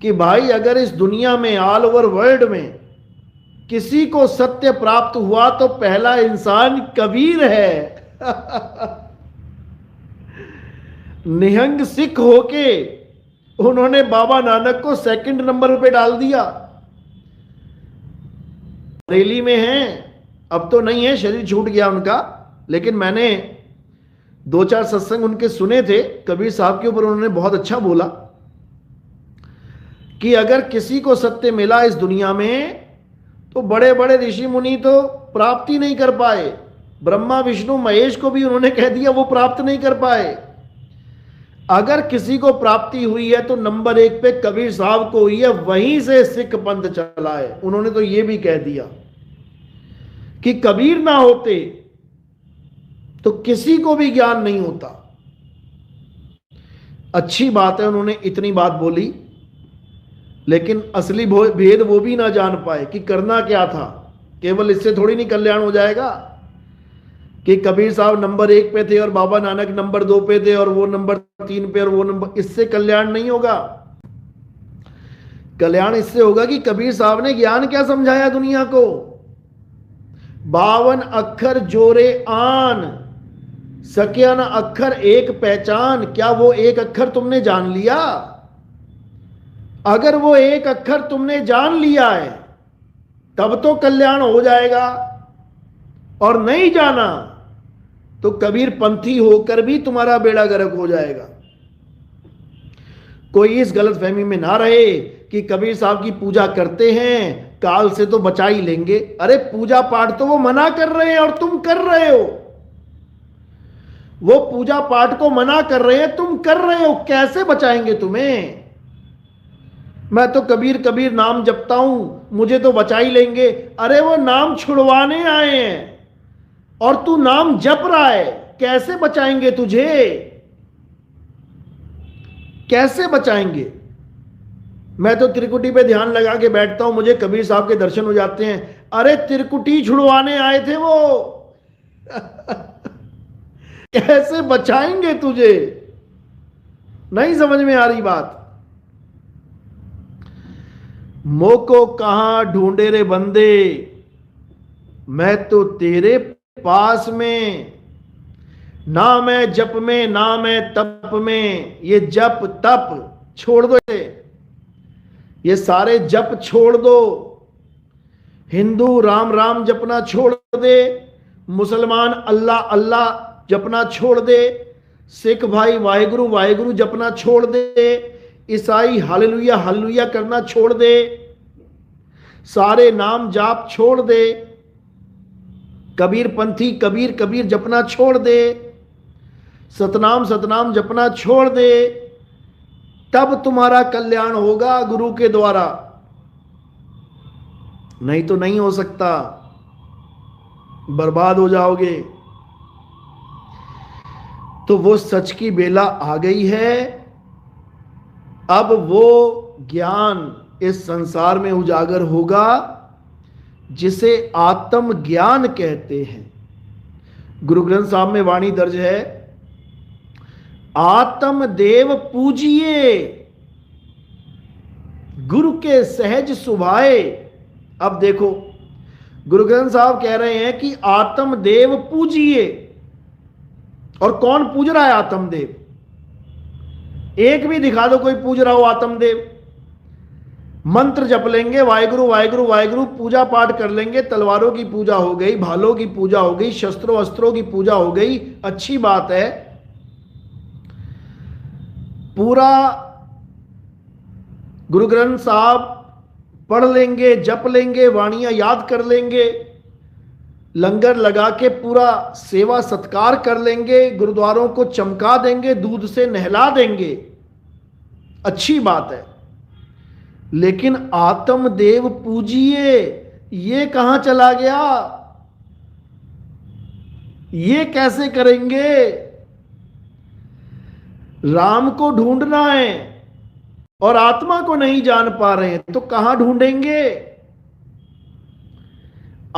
कि भाई अगर इस दुनिया में, ऑल ओवर वर्ल्ड में किसी को सत्य प्राप्त हुआ तो पहला इंसान कबीर है। निहंग सिख होके उन्होंने बाबा नानक को 2nd नंबर पे डाल दिया। बरेली में हैं, अब तो नहीं है, शरीर छूट गया उनका। लेकिन मैंने दो चार सत्संग उनके सुने थे, कबीर साहब के ऊपर उन्होंने बहुत अच्छा बोला कि अगर किसी को सत्य मिला इस दुनिया में तो बड़े बड़े ऋषि मुनि तो प्राप्ति नहीं कर पाए, ब्रह्मा विष्णु महेश को भी उन्होंने कह दिया वो प्राप्त नहीं कर पाए। अगर किसी को प्राप्ति हुई है तो नंबर 1 पे कबीर साहब को हुई है, वहीं से सिख पंथ चला है। उन्होंने तो ये भी कह दिया कि कबीर ना होते तो किसी को भी ज्ञान नहीं होता। अच्छी बात है उन्होंने इतनी बात बोली, लेकिन असली भेद वो भी ना जान पाए कि करना क्या था। केवल इससे थोड़ी नहीं कल्याण हो जाएगा कि कबीर साहब नंबर 1 पे थे और बाबा नानक नंबर 2 पे थे और वो नंबर 3 पे और वो नंबर, इससे कल्याण नहीं होगा। कल्याण इससे होगा कि कबीर साहब ने ज्ञान क्या समझाया दुनिया को। 52 अक्षर जोरे आन, सकिया न अक्षर एक पहचान। क्या वो एक अक्षर तुमने जान लिया? अगर वो एक अक्षर तुमने जान लिया है तब तो कल्याण हो जाएगा, और नहीं जाना तो कबीर पंथी होकर भी तुम्हारा बेड़ा गर्क हो जाएगा। कोई इस गलतफहमी में ना रहे कि कबीर साहब की पूजा करते हैं काल से तो बचा ही लेंगे। अरे पूजा पाठ तो वो मना कर रहे हैं और तुम कर रहे हो। वो पूजा पाठ को मना कर रहे हैं, तुम कर रहे हो, कैसे बचाएंगे तुम्हें? मैं तो कबीर कबीर नाम जपता हूं, मुझे तो बचा ही लेंगे। अरे वो नाम छुड़वाने आए हैं और तू नाम जप रहा है, कैसे बचाएंगे तुझे? कैसे बचाएंगे? मैं तो त्रिकुटी पे ध्यान लगा के बैठता हूं, मुझे कबीर साहब के दर्शन हो जाते हैं। अरे त्रिकुटी छुड़वाने आए थे वो। कैसे बचाएंगे तुझे? नहीं समझ में आ रही बात। मोको कहां ढूंढे रे बंदे, मैं तो तेरे पास में। ना मैं जप में ना मैं तप में, ये जप तप छोड़ दो, ये सारे जप छोड़ दो। हिंदू राम राम जपना छोड़ दे, मुसलमान अल्लाह अल्लाह जपना छोड़ दे, सिख भाई वाहिगुरु वाहिगुरु जपना छोड़ दे, ईसाई हालेलुया हालेलुया करना छोड़ दे, सारे नाम जाप छोड़ दे, कबीर पंथी कबीर कबीर जपना छोड़ दे, सतनाम सतनाम जपना छोड़ दे, तब तुम्हारा कल्याण होगा गुरु के द्वारा। नहीं तो नहीं हो सकता, बर्बाद हो जाओगे। तो वो सच की बेला आ गई है। अब वो ज्ञान इस संसार में उजागर होगा जिसे आत्म ज्ञान कहते हैं। गुरु ग्रंथ साहब में वाणी दर्ज है, आत्म देव पूजिए गुरु के सहज सुभाए। अब देखो गुरु ग्रंथ साहब कह रहे हैं कि आत्म देव पूजिए, और कौन पूज रहा है आत्मदेव? एक भी दिखा दो कोई पूज रहा हो आत्मदेव। मंत्र जप लेंगे, वाहिगुरु वाहिगुरु वाहिगुरु, पूजा पाठ कर लेंगे, तलवारों की पूजा हो गई, भालों की पूजा हो गई, शस्त्रों अस्त्रों की पूजा हो गई, अच्छी बात है। पूरा गुरु ग्रंथ साहब पढ़ लेंगे, जप लेंगे, वाणियां याद कर लेंगे, लंगर लगा के पूरा सेवा सत्कार कर लेंगे, गुरुद्वारों को चमका देंगे, दूध से नहला देंगे, अच्छी बात है। लेकिन आत्मदेव पूजिए, ये कहां चला गया? ये कैसे करेंगे? राम को ढूंढना है और आत्मा को नहीं जान पा रहे हैं, तो कहां ढूंढेंगे?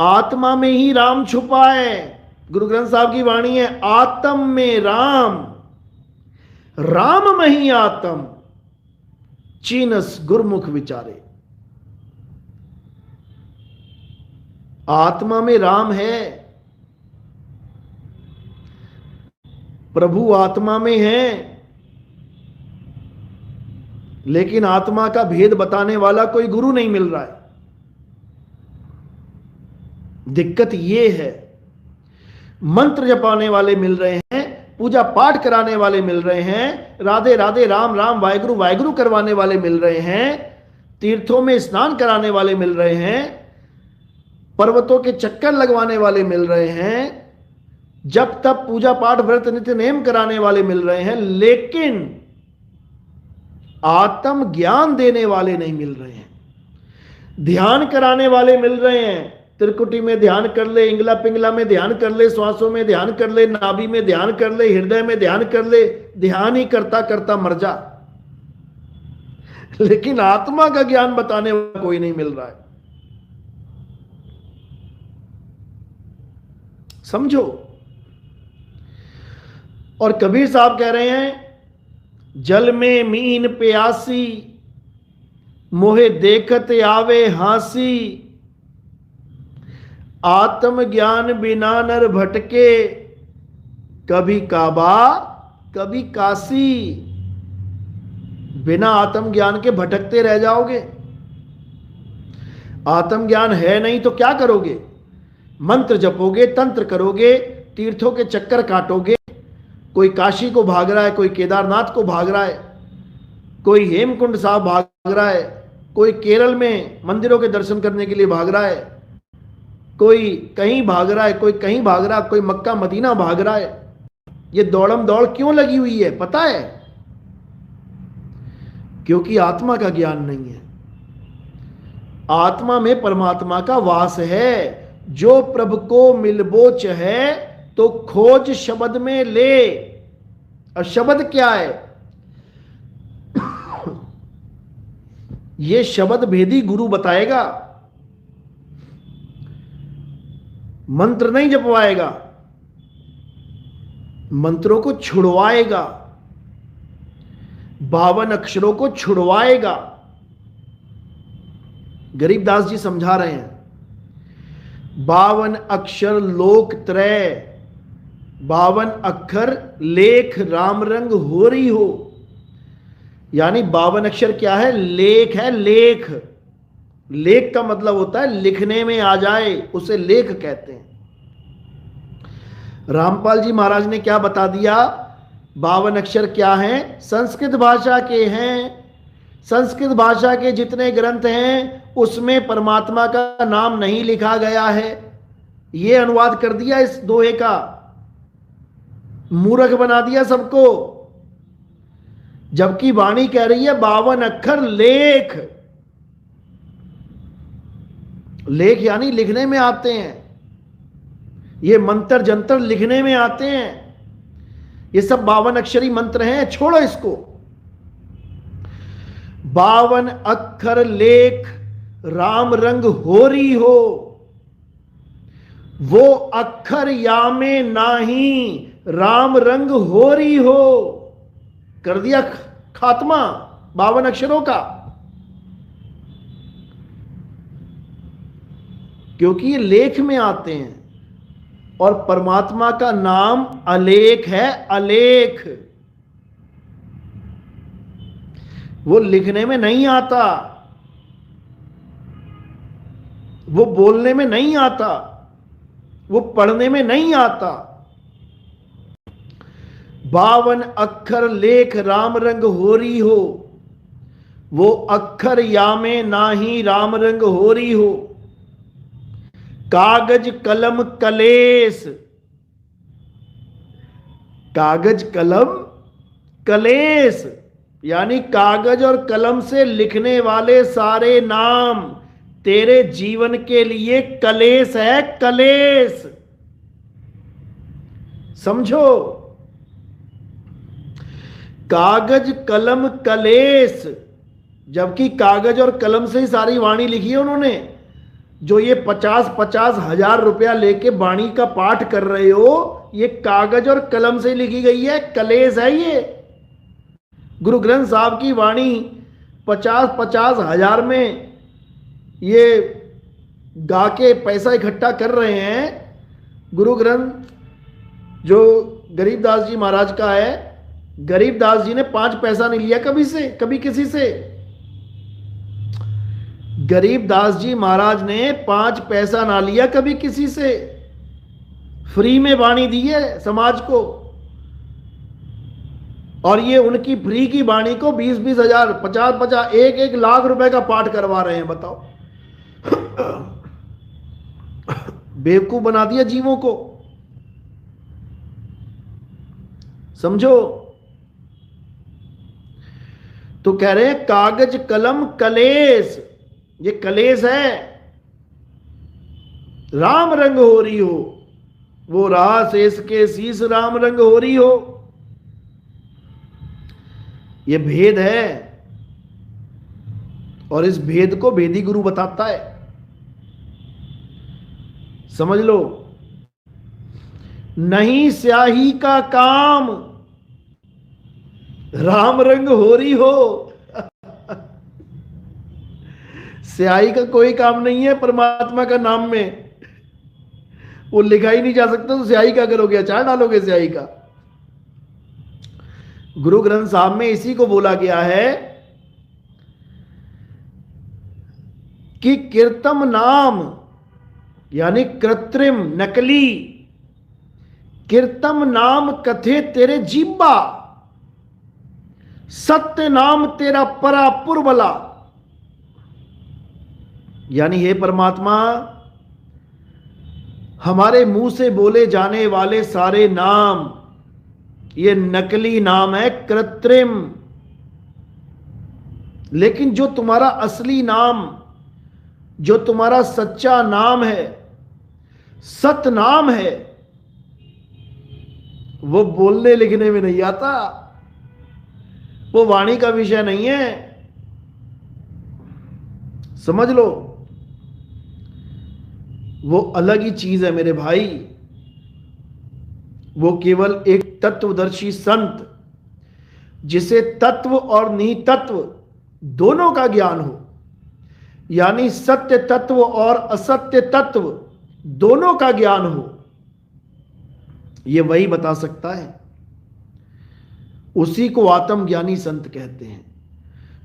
आत्मा में ही राम छुपा है। गुरु ग्रंथ साहब की वाणी है, आत्म में राम, राम में ही आत्म, चीनस गुरमुख विचारे। आत्मा में राम है, प्रभु आत्मा में है, लेकिन आत्मा का भेद बताने वाला कोई गुरु नहीं मिल रहा है। दिक्कत यह है। मंत्र जपाने वाले मिल रहे हैं, पूजा पाठ कराने वाले मिल रहे हैं, राधे राधे राम राम वाहेगुरु वाहेगुरु करवाने वाले मिल रहे हैं, तीर्थों में स्नान कराने वाले मिल रहे हैं, पर्वतों के चक्कर लगवाने वाले मिल रहे हैं, जब तब पूजा पाठ व्रत नित्य नेम कराने वाले मिल रहे हैं, लेकिन आत्म ज्ञान देने वाले नहीं मिल रहे हैं। ध्यान कराने वाले मिल रहे हैं, त्रिकुटी में ध्यान कर ले, इंगला पिंगला में ध्यान कर ले, श्वासों में ध्यान कर ले, नाभि में ध्यान कर ले, हृदय में ध्यान कर ले, ध्यान ही करता करता मर जा। लेकिन आत्मा का ज्ञान बताने वाला कोई नहीं मिल रहा है। समझो। और कबीर साहब कह रहे हैं, जल में मीन प्यासी, मोहे देखत आवे हासी, आत्म ज्ञान बिना नर भटके, कभी काबा कभी काशी। बिना आत्म ज्ञान के भटकते रह जाओगे। आत्म ज्ञान है नहीं तो क्या करोगे? मंत्र जपोगे, तंत्र करोगे, तीर्थों के चक्कर काटोगे। कोई काशी को भाग रहा है, कोई केदारनाथ को भाग रहा है, कोई हेमकुंड साहब भाग रहा है, कोई केरल में मंदिरों के दर्शन करने के लिए भाग रहा है, कोई कहीं भाग रहा है, कोई कहीं भाग रहा है, कोई मक्का मदीना भाग रहा है। ये दौड़म दौड़ क्यों लगी हुई है पता है? क्योंकि आत्मा का ज्ञान नहीं है। आत्मा में परमात्मा का वास है। जो प्रभु को मिलबोच है तो खोज शब्द में ले। और शब्द क्या है? ये शब्द भेदी गुरु बताएगा, मंत्र नहीं जपवाएगा, मंत्रों को छुड़वाएगा, 52 अक्षरों को छुड़वाएगा। गरीबदास जी समझा रहे हैं, 52 अक्षर लोक त्रय, 52 अक्षर लेख राम रंग हो रही हो। यानी 52 अक्षर क्या है? लेख है। लेख, लेख का मतलब होता है लिखने में आ जाए, उसे लेख कहते हैं। रामपाल जी महाराज ने क्या बता दिया? 52 अक्षर क्या हैं? संस्कृत भाषा के हैं। संस्कृत भाषा के जितने ग्रंथ हैं उसमें परमात्मा का नाम नहीं लिखा गया है। ये अनुवाद कर दिया इस दोहे का, मूर्ख बना दिया सबको। जबकि वाणी कह रही है 52 अक्षर लेख। लेख यानी लिखने में आते हैं। ये मंत्र जंतर लिखने में आते हैं। ये सब 52 अक्षरी मंत्र हैं। छोड़ो इसको। 52 अक्षर लेख राम रंग होरी हो, वो अक्षर या में नाही राम रंग होरी हो। कर दिया खात्मा 52 अक्षरों का। क्योंकि ये लेख में आते हैं और परमात्मा का नाम अलेख है। अलेख वो लिखने में नहीं आता, वो बोलने में नहीं आता, वो पढ़ने में नहीं आता। 52 अक्षर लेख राम रंग होरी हो, वो अक्षर या में नाही राम रंग होरी हो। कागज कलम कलेस, कागज कलम कलेस यानी कागज और कलम से लिखने वाले सारे नाम तेरे जीवन के लिए कलेस है। कलेस समझो। कागज कलम कलेस, जबकि कागज और कलम से ही सारी वाणी लिखी है उन्होंने। जो ये 50-50 हजार रुपया लेके वाणी का पाठ कर रहे हो, ये कागज और कलम से लिखी गई है। कलेस है ये। गुरु ग्रंथ साहब की वाणी 50-50 हजार में ये गा के पैसा इकट्ठा कर रहे हैं। गुरु ग्रंथ जो गरीबदास जी महाराज का है, गरीबदास जी ने 5 पैसा नहीं लिया कभी से, कभी किसी से। गरीबदास जी महाराज ने 5 पैसा ना लिया कभी किसी से। फ्री में वाणी दी है समाज को। और ये उनकी फ्री की वाणी को 20-20 हजार, 50-50, 1-1 लाख रुपए का पाठ करवा रहे हैं। बताओ, बेवकूफ बना दिया जीवों को। समझो। तो कह रहे हैं कागज कलम कलेस, ये कलेस है। राम रंग हो रही हो, वो रहा शेष के शीस राम रंग हो रही हो। ये भेद है, और इस भेद को भेदी गुरु बताता है। समझ लो। नहीं स्याही का काम, राम रंग हो रही हो। स्याही का कोई काम नहीं है परमात्मा का नाम में। वो लिखा ही नहीं जा सकता, तो स्याही क्या करोगे? अचार डालोगे स्याही का? गुरु ग्रंथ साहब में इसी को बोला गया है कि कीर्तम नाम, यानी कृत्रिम, नकली, कीर्तम नाम कथे तेरे जीबा, सत्य नाम तेरा परा पुरबला। यानी हे परमात्मा, हमारे मुंह से बोले जाने वाले सारे नाम ये नकली नाम है, कृत्रिम। लेकिन जो तुम्हारा असली नाम, जो तुम्हारा सच्चा नाम है, सत नाम है, वो बोलने लिखने में नहीं आता, वो वाणी का विषय नहीं है। समझ लो, वो अलग ही चीज है मेरे भाई। वो केवल एक तत्वदर्शी संत, जिसे तत्व और नितत्व दोनों का ज्ञान हो, यानी सत्य तत्व और असत्य तत्व दोनों का ज्ञान हो, ये वही बता सकता है। उसी को आत्मज्ञानी संत कहते हैं,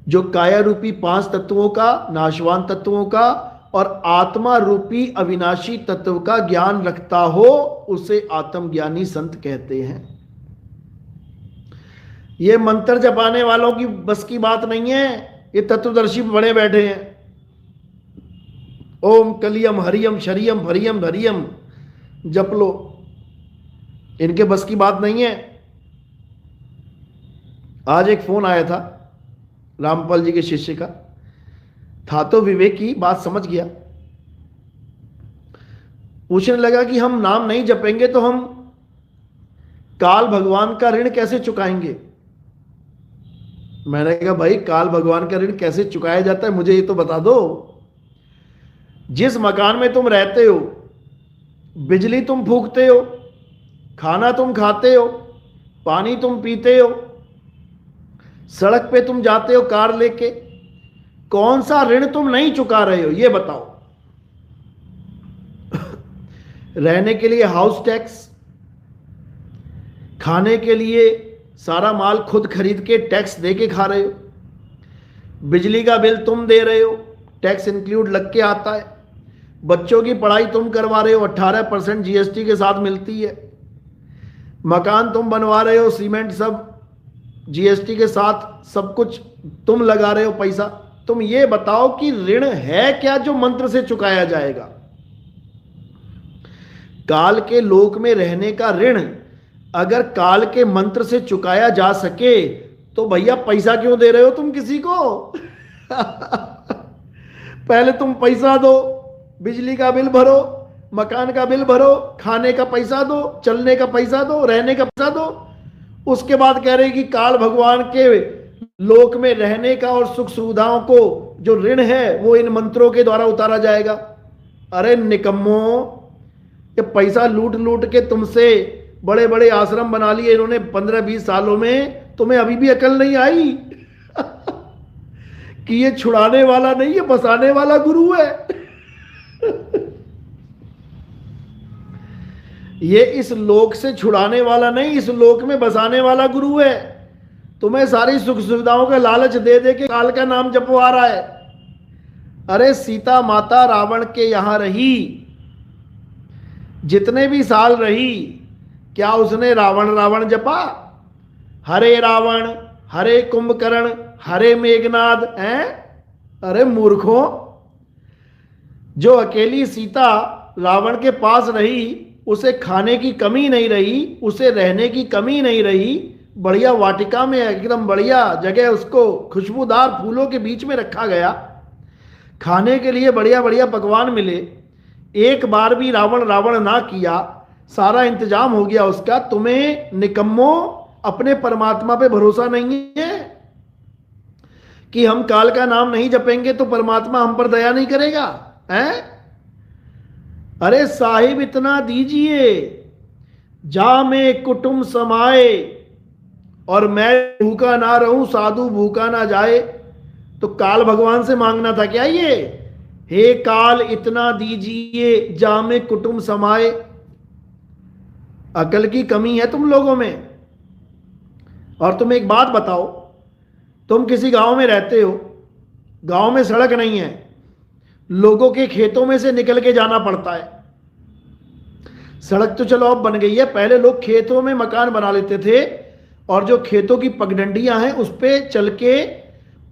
जो काया रूपी 5 तत्वों का, नाशवान तत्वों का और आत्मा रूपी अविनाशी तत्व का ज्ञान रखता हो, उसे आत्मज्ञानी संत कहते हैं। ये मंत्र जपाने वालों की बस की बात नहीं है। ये तत्वदर्शी बड़े बैठे हैं, ओम कलियम हरियम शरियम भरियम धरियम जप लो, इनके बस की बात नहीं है। आज एक फोन आया था रामपाल जी के शिष्य का, था तो विवेक की बात समझ गया। पूछने लगा कि हम नाम नहीं जपेंगे तो हम काल भगवान का ऋण कैसे चुकाएंगे। मैंने कहा भाई, काल भगवान का ऋण कैसे चुकाया जाता है मुझे ये तो बता दो। जिस मकान में तुम रहते हो, बिजली तुम फूंकते हो, खाना तुम खाते हो, पानी तुम पीते हो, सड़क पे तुम जाते हो कार लेके, कौन सा ऋण तुम नहीं चुका रहे हो ये बताओ। रहने के लिए हाउस टैक्स, खाने के लिए सारा माल खुद खरीद के टैक्स दे के खा रहे हो, बिजली का बिल तुम दे रहे हो, टैक्स इंक्लूड लग के आता है, बच्चों की पढ़ाई तुम करवा रहे हो, 18% जीएसटी के साथ मिलती है, मकान तुम बनवा रहे हो, सीमेंट सब जीएसटी के साथ, सब कुछ तुम लगा रहे हो पैसा। तुम ये बताओ कि ऋण है क्या जो मंत्र से चुकाया जाएगा? काल के लोक में रहने का ऋण अगर काल के मंत्र से चुकाया जा सके तो भैया पैसा क्यों दे रहे हो तुम किसी को? पहले तुम पैसा दो, बिजली का बिल भरो, मकान का बिल भरो, खाने का पैसा दो, चलने का पैसा दो, रहने का पैसा दो। उसके बाद कह रहे कि काल भगवान के लोक में रहने का और सुख सुविधाओं को जो ऋण है वो इन मंत्रों के द्वारा उतारा जाएगा। अरे निकम्मो, ये पैसा लूट लूट के तुमसे बड़े बड़े आश्रम बना लिए इन्होंने 15-20 सालों में, तुम्हें अभी भी अकल नहीं आई कि ये छुड़ाने वाला नहीं, ये बसाने वाला गुरु है। ये इस लोक से छुड़ाने वाला नहीं, इस लोक में बसाने वाला गुरु है। तुम्हें सारी सुख सुविधाओं का लालच दे दे के काल का नाम जपवा रहा है। अरे सीता माता रावण के यहां रही, जितने भी साल रही, क्या उसने रावण रावण जपा? हरे रावण, हरे कुंभकर्ण, हरे मेघनाद हैं। अरे मूर्खों, जो अकेली सीता रावण के पास रही, उसे खाने की कमी नहीं रही, उसे रहने की कमी नहीं रही, बढ़िया वाटिका में एकदम बढ़िया जगह उसको खुशबूदार फूलों के बीच में रखा गया, खाने के लिए बढ़िया बढ़िया पकवान मिले, एक बार भी रावण रावण ना किया, सारा इंतजाम हो गया उसका। तुम्हें निकम्मो अपने परमात्मा पे भरोसा नहीं है कि हम काल का नाम नहीं जपेंगे तो परमात्मा हम पर दया नहीं करेगा हैं? अरे साहिब इतना दीजिए, जा में कुटुंब समाए और मैं भूखा ना रहूं, साधु भूखा ना जाए। तो काल भगवान से मांगना था क्या ये? हे काल इतना दीजिए, जा में कुटुंब समाए। अकल की कमी है तुम लोगों में। और तुम एक बात बताओ, तुम किसी गांव में रहते हो, गांव में सड़क नहीं है, लोगों के खेतों में से निकल के जाना पड़ता है। सड़क तो चलो अब बन गई है, पहले लोग खेतों में मकान बना लेते थे और जो खेतों की पगडंडियां हैं उस पे चल के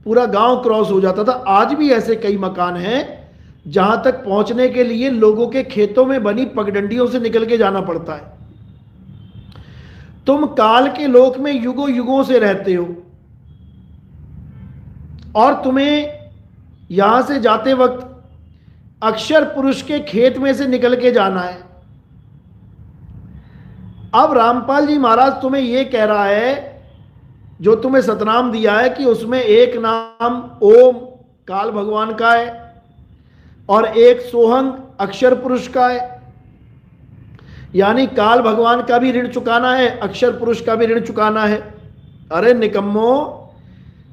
पूरा गांव क्रॉस हो जाता था। आज भी ऐसे कई मकान हैं जहां तक पहुंचने के लिए लोगों के खेतों में बनी पगडंडियों से निकल के जाना पड़ता है। तुम काल के लोक में युगों युगों से रहते हो और तुम्हें यहां से जाते वक्त अक्षर पुरुष के खेत में से निकल के जाना है। अब रामपाल जी महाराज तुम्हें यह कह रहा है, जो तुम्हें सतनाम दिया है कि उसमें एक नाम ओम काल भगवान का है और एक सोहंग अक्षर पुरुष का है, यानी काल भगवान का भी ऋण चुकाना है, अक्षर पुरुष का भी ऋण चुकाना है। अरे निकम्मो,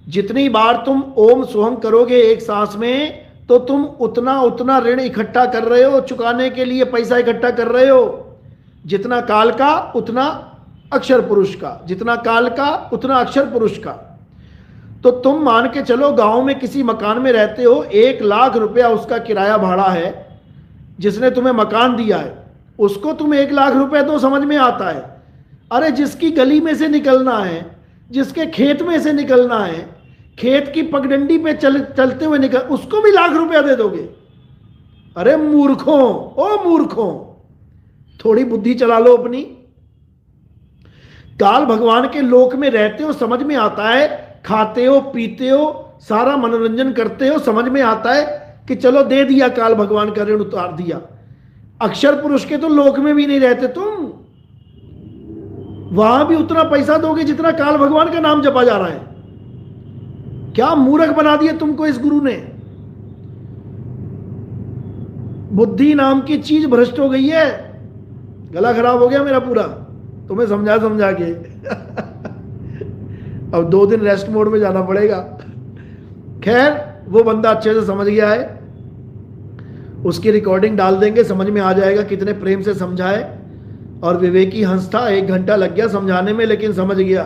जितनी बार तुम ओम सोहंग करोगे एक सांस में, तो तुम उतना उतना ऋण इकट्ठा कर रहे हो, चुकाने के लिए पैसा इकट्ठा कर रहे हो। जितना काल का उतना अक्षर पुरुष का, जितना काल का उतना अक्षर पुरुष का। तो तुम मान के चलो गांव में किसी मकान में रहते हो, 1,00,000 रुपया उसका किराया भाड़ा है, जिसने तुम्हें मकान दिया है उसको तुम 1,00,000 रुपए तो समझ में आता है। अरे जिसकी गली में से निकलना है, जिसके खेत में से निकलना है, खेत की पगडंडी पे चलते हुए निकल, उसको भी 1,00,000 रुपया दे दोगे? अरे मूर्खों, ओ मूर्खों, थोड़ी बुद्धि चला लो अपनी। काल भगवान के लोक में रहते हो, समझ में आता है, खाते हो पीते हो, सारा मनोरंजन करते हो, समझ में आता है कि चलो दे दिया, काल भगवान का ऋण उतार दिया। अक्षर पुरुष के तो लोक में भी नहीं रहते तुम, वहां भी उतना पैसा दोगे जितना काल भगवान का नाम जपा जा रहा है। क्या मूर्ख बना दिया तुमको इस गुरु ने। बुद्धि नाम की चीज भ्रष्ट हो गई है। गला खराब हो गया मेरा पूरा, तुम्हें समझा समझा के अब 2 दिन रेस्ट मोड में जाना पड़ेगा। खैर, वो बंदा अच्छे से समझ गया है, उसकी रिकॉर्डिंग डाल देंगे, समझ में आ जाएगा कितने प्रेम से समझाए। और विवेकी हंस था, 1 घंटा लग गया समझाने में, लेकिन समझ गया।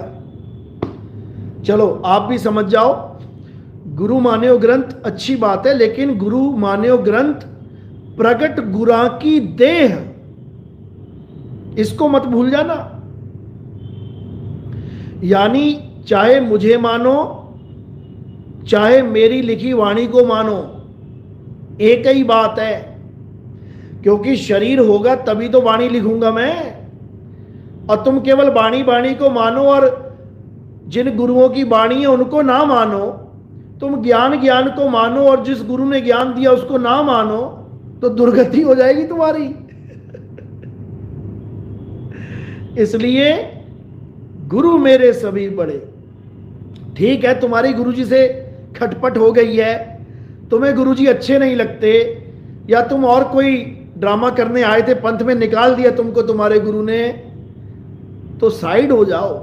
चलो आप भी समझ जाओ। गुरु मान्यो ग्रंथ अच्छी बात है, लेकिन गुरु मान्यो ग्रंथ प्रगट गुरा की देह, इसको मत भूल जाना। यानी चाहे मुझे मानो, चाहे मेरी लिखी वाणी को मानो, एक ही बात है। क्योंकि शरीर होगा तभी तो वाणी लिखूंगा मैं। और तुम केवल वाणी वाणी को मानो और जिन गुरुओं की वाणी है उनको ना मानो, तुम ज्ञान ज्ञान को मानो और जिस गुरु ने ज्ञान दिया उसको ना मानो, तो दुर्गति हो जाएगी तुम्हारी। इसलिए गुरु मेरे सभी बड़े। ठीक है, तुम्हारी गुरुजी से खटपट हो गई है, तुम्हें गुरुजी अच्छे नहीं लगते, या तुम और कोई ड्रामा करने आए थे, पंथ में निकाल दिया तुमको तुम्हारे गुरु ने, तो साइड हो जाओ।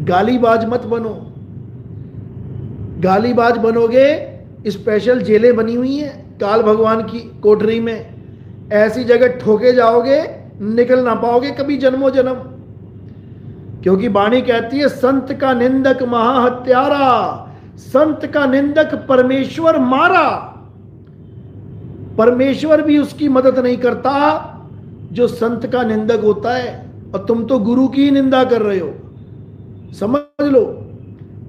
गालीबाज मत बनो। गालीबाज बनोगे, स्पेशल जेलें बनी हुई हैं काल भगवान की कोठरी में, ऐसी जगह ठोके जाओगे, निकल ना पाओगे कभी जन्मों जन्म। क्योंकि वाणी कहती है, संत का निंदक महाहत्यारा, संत का निंदक परमेश्वर मारा। परमेश्वर भी उसकी मदद नहीं करता जो संत का निंदक होता है। और तुम तो गुरु की ही निंदा कर रहे हो। समझ लो,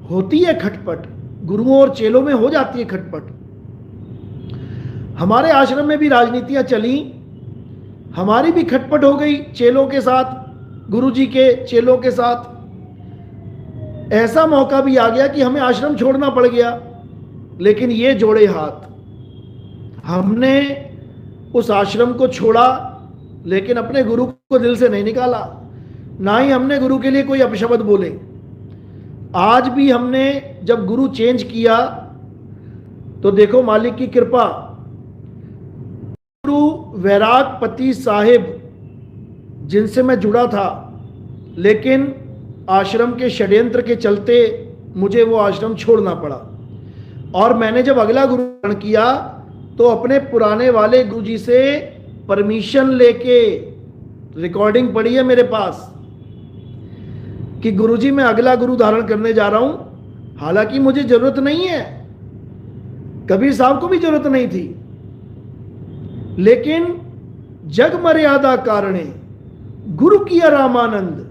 होती है खटपट, गुरुओं और चेलों में हो जाती है खटपट। हमारे आश्रम में भी राजनीतियां चली, हमारी भी खटपट हो गई चेलों के साथ, गुरुजी के चेलों के साथ। ऐसा मौका भी आ गया कि हमें आश्रम छोड़ना पड़ गया, लेकिन ये जोड़े हाथ, हमने उस आश्रम को छोड़ा, लेकिन अपने गुरु को दिल से नहीं निकाला, ना ही हमने गुरु के लिए कोई अपशब्द बोले। आज भी हमने जब गुरु चेंज किया तो देखो मालिक की कृपा, गुरु वैरागपति साहिब जिनसे मैं जुड़ा था, लेकिन आश्रम के षड्यंत्र के चलते मुझे वो आश्रम छोड़ना पड़ा। और मैंने जब अगला गुरु ग्रहण किया तो अपने पुराने वाले गुरुजी से परमिशन लेके, रिकॉर्डिंग पड़ी है मेरे पास कि गुरुजी मैं अगला गुरु धारण करने जा रहा हूं। हालांकि मुझे जरूरत नहीं है, कबीर साहब को भी जरूरत नहीं थी, लेकिन जग मर्यादा कारणे गुरु किया रामानंद,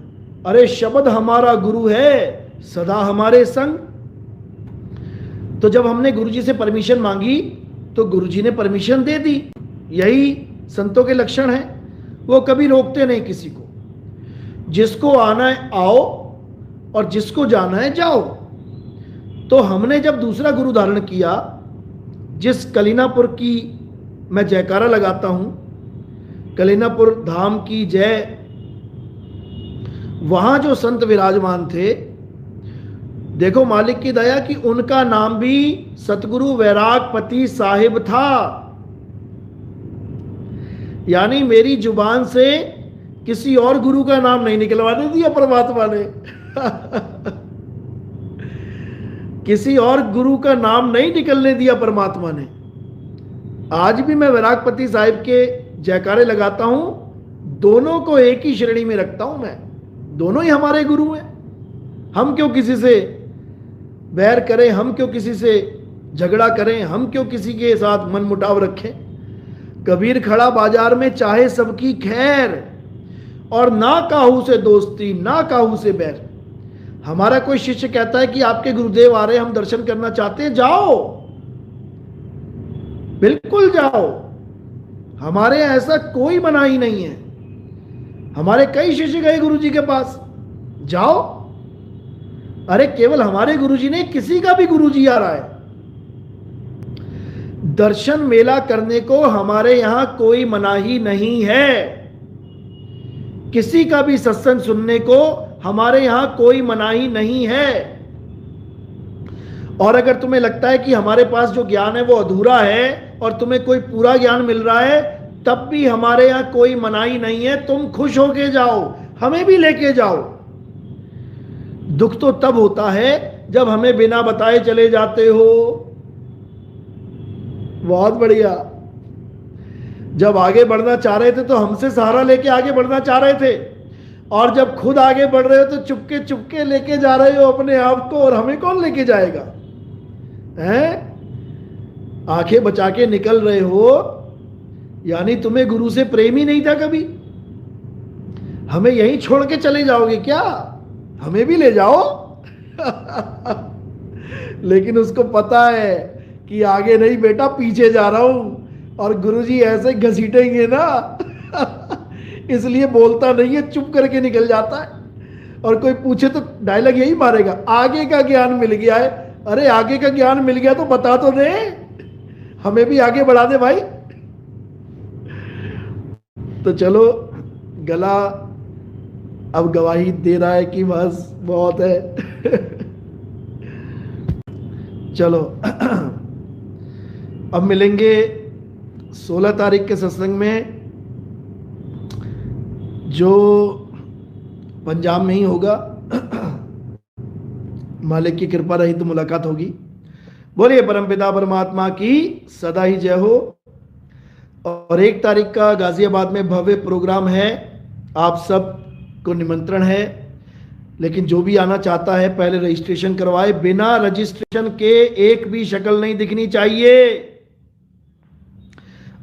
अरे शब्द हमारा गुरु है सदा हमारे संग। तो जब हमने गुरुजी से परमिशन मांगी तो गुरुजी ने परमिशन दे दी। यही संतों के लक्षण है, वो कभी रोकते नहीं किसी को। जिसको आना है आओ और जिसको जाना है जाओ। तो हमने जब दूसरा गुरु धारण किया, जिस कलीनापुर की मैं जयकारा लगाता हूं, कलीनापुर धाम की जय, वहां जो संत विराजमान थे, देखो मालिक की दया कि उनका नाम भी सतगुरु वैरागपति साहिब था। यानी मेरी जुबान से किसी और गुरु का नाम नहीं निकलवाने दिया परमात्मा ने किसी और गुरु का नाम नहीं निकलने दिया परमात्मा ने। आज भी मैं वैरागपति साहिब के जयकारे लगाता हूं, दोनों को एक ही श्रेणी में रखता हूं मैं, दोनों ही हमारे गुरु हैं। हम क्यों किसी से बैर करें, हम क्यों किसी से झगड़ा करें, हम क्यों किसी के साथ मन मुटाव रखें। कबीर खड़ा बाजार में चाहे सबकी खैर, और ना काहू से दोस्ती ना काहू से बैर। हमारा कोई शिष्य कहता है कि आपके गुरुदेव आ रहे, हम दर्शन करना चाहते हैं, जाओ, बिल्कुल जाओ, हमारे यहाँ ऐसा कोई मनाही नहीं है। हमारे कई शिष्य गए गुरुजी के पास, जाओ। अरे केवल हमारे गुरुजी ने, किसी का भी गुरुजी आ रहा है, दर्शन मेला करने को हमारे यहां कोई मनाही नहीं है। किसी का भी सत्संग सुनने को हमारे यहां कोई मनाही नहीं है। और अगर तुम्हें लगता है कि हमारे पास जो ज्ञान है वो अधूरा है और तुम्हें कोई पूरा ज्ञान मिल रहा है, तब भी हमारे यहां कोई मनाही नहीं है। तुम खुश होके जाओ, हमें भी लेके जाओ। दुख तो तब होता है जब हमें बिना बताए चले जाते हो। बहुत बढ़िया। जब आगे बढ़ना चाह रहे थे तो हमसे सहारा लेके आगे बढ़ना चाह रहे थे, और जब खुद आगे बढ़ रहे हो तो चुपके चुपके लेके जा रहे हो अपने आप को, और हमें कौन लेके जाएगा? हैं? आंखें बचा के निकल रहे हो, यानी तुम्हें गुरु से प्रेम ही नहीं था कभी। हमें यहीं छोड़ के चले जाओगे क्या? हमें भी ले जाओ लेकिन उसको पता है कि आगे नहीं बेटा, पीछे जा रहा हूं, और गुरुजी ऐसे घसीटेंगे ना इसलिए बोलता नहीं है, चुप करके निकल जाता है। और कोई पूछे तो डायलॉग यही मारेगा, आगे का ज्ञान मिल गया है। अरे आगे का ज्ञान मिल गया तो बता तो दे, हमें भी आगे बढ़ा दे भाई। तो चलो, गला अब गवाही दे रहा है कि बस बहुत है चलो अब मिलेंगे 16 तारीख के सत्संग में, जो पंजाब में ही होगा। मालिक की कृपा रही तो मुलाकात होगी। बोलिए परमपिता परमात्मा की सदा ही जय हो। और 1 तारीख का गाजियाबाद में भव्य प्रोग्राम है, आप सब को निमंत्रण है। लेकिन जो भी आना चाहता है पहले रजिस्ट्रेशन करवाए। बिना रजिस्ट्रेशन के एक भी शक्ल नहीं दिखनी चाहिए।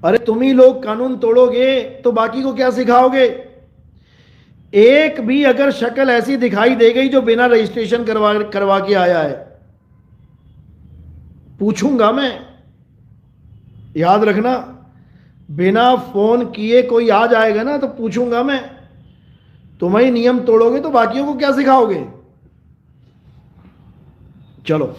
अरे तुम ही लोग कानून तोड़ोगे तो बाकी को क्या सिखाओगे? एक भी अगर शक्ल ऐसी दिखाई दे गई जो बिना रजिस्ट्रेशन करवा करवा के आया है, पूछूंगा मैं। याद रखना, बिना फोन किए कोई आ जाएगा ना तो पूछूंगा मैं। तुम ही नियम तोड़ोगे तो बाकियों को क्या सिखाओगे? चलो।